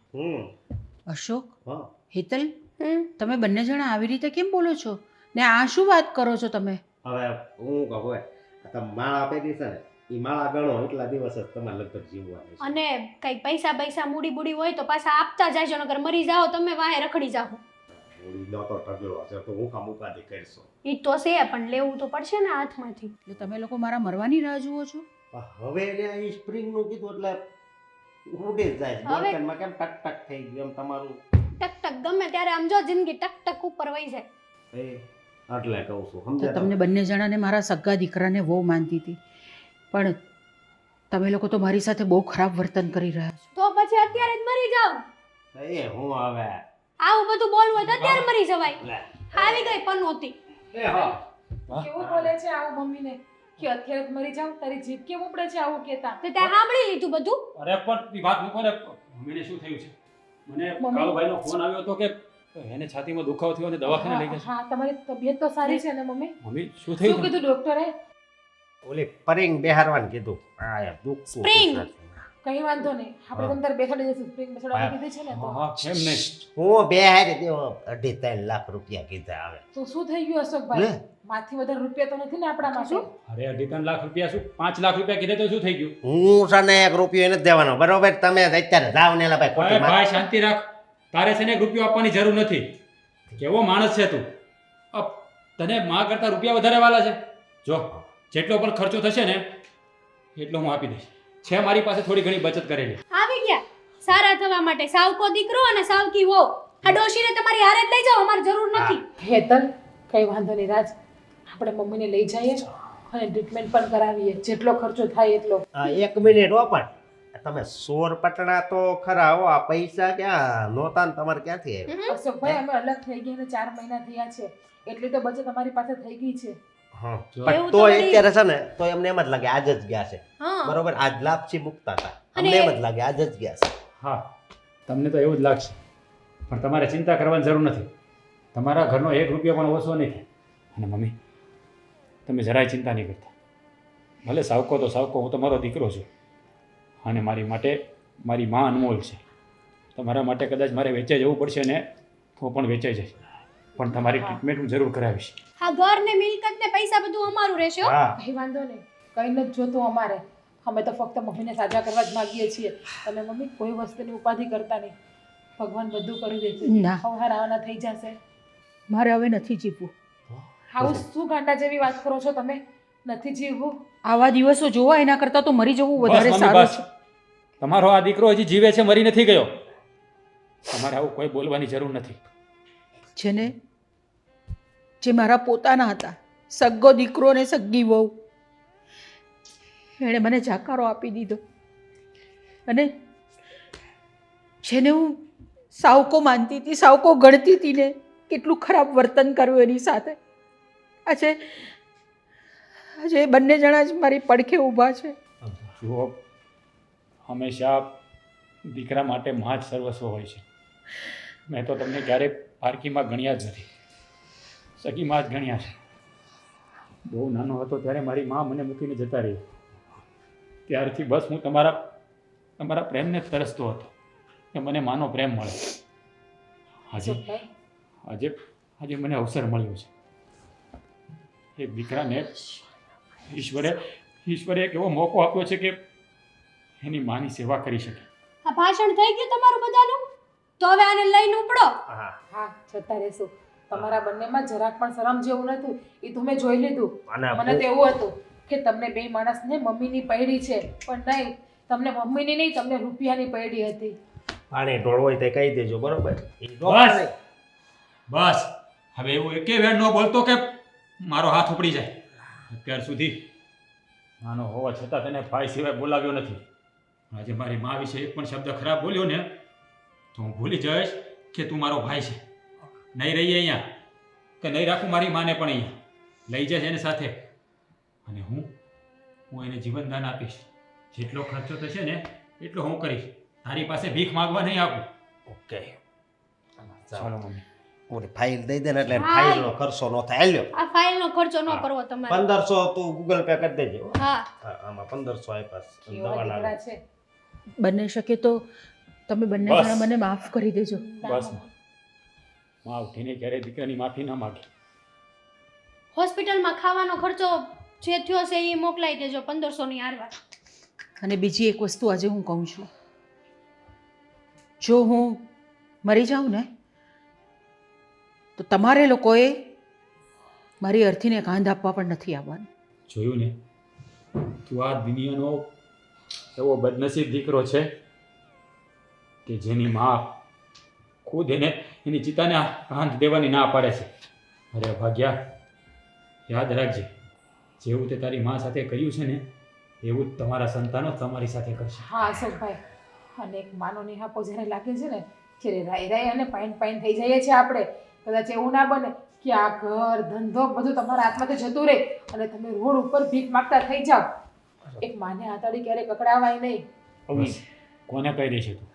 અશોક, હા, હેતલ, હમ તમે બંને જણા આવી રીતે કેમ બોલો છો ને? આ શું વાત કરો છો તમે? હવે હું કહું હોય તમે માળા આપેલી છે ને, એ માળા ગણો એટલા દિવસ જ તમારે લગભગ જીવવાની છે. અને કઈ પૈસા મૂડી બુડી હોય તો પાછા આપતા જાજો, નકર મરી જાઓ તમે વાહે રખડી જાઓ. મૂડીનો તો ઢગલો છે, તો હું કામ ઉપાધિ કરશો? ઈ તો છે, પણ લેવું તો પડશે ને હાથમાંથી. એટલે તમે લોકો મારા મરવાની રાહ જુઓ છો? હવે એને અહીં સ્પ્રિંગનું કીધું એટલે ઉડી જ જાય છે. હવે- બોલપેનમાં કેમ ટક ટક થઈ ગયું એમ તમારું ટક ટક ગમે ત્યારે આમ જો જિંદગી ટક ટક ઉપર વહી જાય. એ એટલે કહું છું તો સમજ્યા તમને બંને જણાને મારા સગા દીકરાને બહુ માનતી હતી, પણ તમે લોકો તો મારી સાથે બહુ ખરાબ વર્તન કરી રહ્યા છો. તો પછી અત્યારે જ મરી જાવ. તમે? એ હું હવે આવું બધું બોલવું હોય તો અત્યારે મરી જવાય. લે. આવી ગઈ પનોતી. એ હા કેવું બોલે છે આવું મમ્મીને કે અત્યારે જ મરી જાવ? તારી જીભ કેમ ઉપડે છે આવું કહેતા? તે તે સાંભળી લીધું બધું. અરે પણ એ વાત મૂકો ને, મમ્મીને શું થયું છે? મને મમ્મી- કાળુભાઈનો ફોન આવ્યો હતો કે એને છાતીમાં દુખાવો થયો અને દવાખાને લઈ ગયા છે. હા, તમારી તબિયત તો સારી છે ને મમ્મી? મમ્મી શું શું થયું? કીધું ડોક્ટરે? ઓલી પરીંગ બેહારવાનું કીધું. આ યાર દુખતું હતું Spring. સાચું. કઈ વાંધો નહીં, આપણે હા. તમને બેસાડી દઈશું. સ્પ્રિંગ બેસાડવાની હા. કીધી છે ને હા તો. હા, કેમ નહીં? હું બેહારી દેવો 2.5-3 લાખ રૂપિયા કીધા આવે તો શું થઈ ગયું અશોકભાઈ? લે. માથી વધારે રૂપિયા તો નથી ને આપણા માટે? અરે 2.5 લાખ રૂપિયા શું 5 લાખ રૂપિયા કીધે તો શું થઈ ગયું? હું છે ને 1 રૂપિયો નથી દેવાનો બરોબર. તમે અત્યારે જાવ ને એલા ભાઈ અરે ખોટી વાત. ભાઈ શાંતિ રાખ. તારે છે ને 1 રૂપિયો આપવાની જરૂર નથી. કેવો માણસ છે તું? અપ, તને માં કરતા રૂપિયા વધારે વાલા છે? જો જેટલો પણ ખર્ચો થશે ને એટલો હું આપી દઈશ. છે મારી પાસે થોડી ઘણી બચત કરેલી. આવી ગયા સારા થવા માટે. સાવકો દીકરો અને સાવકી વહુ. આ ડોશીને તમારી હારે જ લઈ જાઓ, અમારે જરૂર નથી. હેતલ, કઈ વાંધો નહીં રાજ, આપણે મમ્મીને લઈ જઈએ અને ટ્રીટમેન્ટ પણ કરાવીએ. જેટલો ખર્ચો થાય એટલો. 1 મિનિટ હો પણ તમે સોર પટણા તો ખરા હો. આ પૈસા ક્યાં નહોતા ને તમારે ક્યાંથી આવ્યા? અશોકભાઈ, અમે અલગ થઈ ગયા ને 4 મહિના થયા છે, એટલી તો બચત અમારી પાસે થઈ ગઈ છે. હા. જો. પણ એવું તો તો વળી- અત્યારે છે ને તો એમને એમ જ લાગે આજ જ ગયા છે હા. બરોબર. આજ લાપસી મૂકતા હતા અને અમને એમ જ લાગે આજ જ ગયા છે. હા તમને તો એવું જ લાગશે, પણ તમારે ચિંતા કરવાની જરૂર નથી. તમારા ઘરનો 1 રૂપિયો પણ ઓછો નહીં થાય. અને મમ્મી તમે જરાય ચિંતા નહીં કરતા. ભલે સાવકો તો સાવકો, હું તમારો દીકરો છું અને મારી માટે મારી માં અનમોલ છે. તમારા માટે કદાચ મારે વેચાઈ જવું પડશે ને તો પણ વેચાઈ જશે, પણ તમારી ટ્રીટમેન્ટ હું જરૂર કરાવીશ. આ ઘર ને મિલકત ને પૈસા બધું અમારું રહેશે હો. હા કઈ વાંધો નહીં, કઈ નથી જોતું અમારે. અમે તો ફક્ત મમ્મીને સાજા કરવા જ માંગીએ છીએ. તમે મમ્મી કોઈ વસ્તુની ઉપાધિ કરતા નહીં. ભગવાન બધું કરી દેશે. ના. હવાર આવવાના થઈ જશે. મારે હવે નથી જીવવું. આવું શું ગાંડા જેવી વાત કરો છો તમે? નથી જીવવું? આવા દિવસો જોવા એના કરતાં તો મરી જવું બસ વધારે મમ્મી, સારું બસ. છે. તમારો આ દીકરો હજી જીવે છે, મરી નથી ગયો. તમારે આવું કોઈ બોલવાની જરૂર નથી. જેને જે મારા પોતાના હતા, સગ્ગો દીકરો ને સગ્ગી વહુ, એણે મને જાકારો આપી દીધો. અને જેને હું સાવકો માનતી હતી, સાવકો ગણતી હતી ને, કેટલું ખરાબ વર્તન કર્યું એની સાથે. આજે આજે એ બંને જણા જ મારી પડખે ઊભા છે. જુઓ, હંમેશા દીકરા માટે માં જ સર્વસ્વ હોય છે. મેં તો તમને ક્યારેય પારકીમાં ગણ્યા જ નથી, સગી માં જ ગણ્યા છે. બહુ નાનો હતો ત્યારે મારી માં મને મૂકીને જતા રહી. ત્યારથી બસ હું તમારા પ્રેમને જ તરસતો હતો કે મને માનો પ્રેમ મળે. આજે અશોકભાઈ, આજે આજે મને અવસર મળ્યો છે. એક દીકરાને ઈશ્વરે એક એવો મોકો આપ્યો છે કે એની માની સેવા કરી શકે. આ ભાષણ થઈ ગયું તમારું બધાનું, તો હવે આને લઈને ઉપડો. હા હા, જતા રહેશું. તમારા બંનેમાં જરાક પણ શરમ જેવું નતું, એ તો મેં જોઈ લીધું. અને મને તો એવું હતું કે તમને બે માણસને મમ્મીની પૈડી છે, પણ નહીં, તમને મમ્મીની નહીં, તમને રૂપિયાની પૈડી હતી. પાણી ઢોળ હોય તે કહી દેજો બરોબર. ઈ બસ. ડોક્ટર નહીં. બસ હવે એવું એકે વેણ ન બોલતો કે મારો હાથ ઉપડી જાય. અત્યાર સુધી નાનો હોવા છતાં તને ભાઈ સિવાય બોલાવ્યો નથી. આજે મારી મા વિશે એક પણ શબ્દ ખરાબ બોલ્યો ને તો હું ભૂલી જઈશ કે તું મારો ભાઈ છે. નહીં રહીએ અહીંયા કે નહીં રાખું મારી માને પણ અહીંયા લઈ જઈશ એને સાથે, અને હું એને જીવનદાન આપીશ. જેટલો ખર્ચો થશે ને એટલો હું કરીશ. તારી પાસે ભીખ માંગવા નહીં આપું. ઓકે ચાલો મમ્મી. ઓલી ફાઇલ દઈ દે ને એટલે હા. ફાઇલનો ખર્ચો ન થાય. હાલ્યો આ ફાઇલનો ખર્ચો ન હા. કરવો તમારે. 1500 તું ગૂગલ પે કરી દેજે હો. હા. હા, આમાં 1500 આપ્યા છે. કેવા દવાના દીકરા છે. બની શકે તો તમે બંને બસ. જણા મને માફ કરી દેજો. બસ માં ઉઠીને ક્યારેય દીકરાની માફી ના માગે. હોસ્પિટલમાં ખાવાનો ખર્ચો જે થયો છે એ મોકલાઈ દેજો 1500 ની હારવાર. અને બીજી એક વસ્તુ આજે હું કહું છું, જો હું મરી જાઉં ને તો તમારે લોકોએ મારી અર્થીને કાંધ આપવા પણ નથી આવવાનું. જોયું ને, તું આ દુનિયાનો એવો બદનસીબ દીકરો છે કે જેની માં ખુદ એને એની ચિતાને કાંધ દેવાની ના પાડે છે. અરે ભાગ્યા, યાદ રાખજે, જેવું તે તારી માં સાથે કર્યું છે ને એવું જ તમારા સંતાનો તમારી સાથે કરશે. હા અશોકભાઈ, અને એક માનો નિહાપો જ્યારે લાગે છે ને ત્યારે રાઈ રાઈ અને પાઈન પાઈન થઈ જઈએ છીએ આપણે. કદાચ એવું ના બને કે આ ઘર ધંધો બધું તમારા હાથમાંથી જતું રહે અને તમે રોડ ઉપર ભીખ માગતા થઈ જાઓ. એક માને આતડી ક્યારેય કકડાવાય નહીં. બસ, કોને કહી દેશે તું?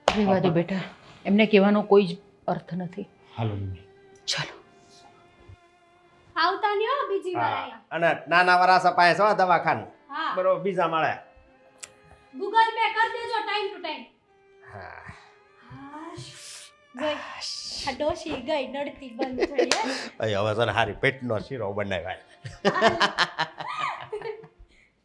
રહેવા દે બેટા, એમને કહેવાનો કોઈ જ અર્થ નથી. હાલો મમ્મી. ચાલો. આવતા નહીં હો બીજી વાર હા, અહીંયા. અને નાના વરાસા પાસે છો દવાખાનું હા બરોબર, બીજા મળે. ગૂગલ પે કરી દેજો ટાઈમ ટુ ટાઈમ. હા, ગઈ આ ડોશી ગઈ નડતી બંધ થઈ હે. હવે છે ને હારી પેટનો શીરો બનાવ્યા.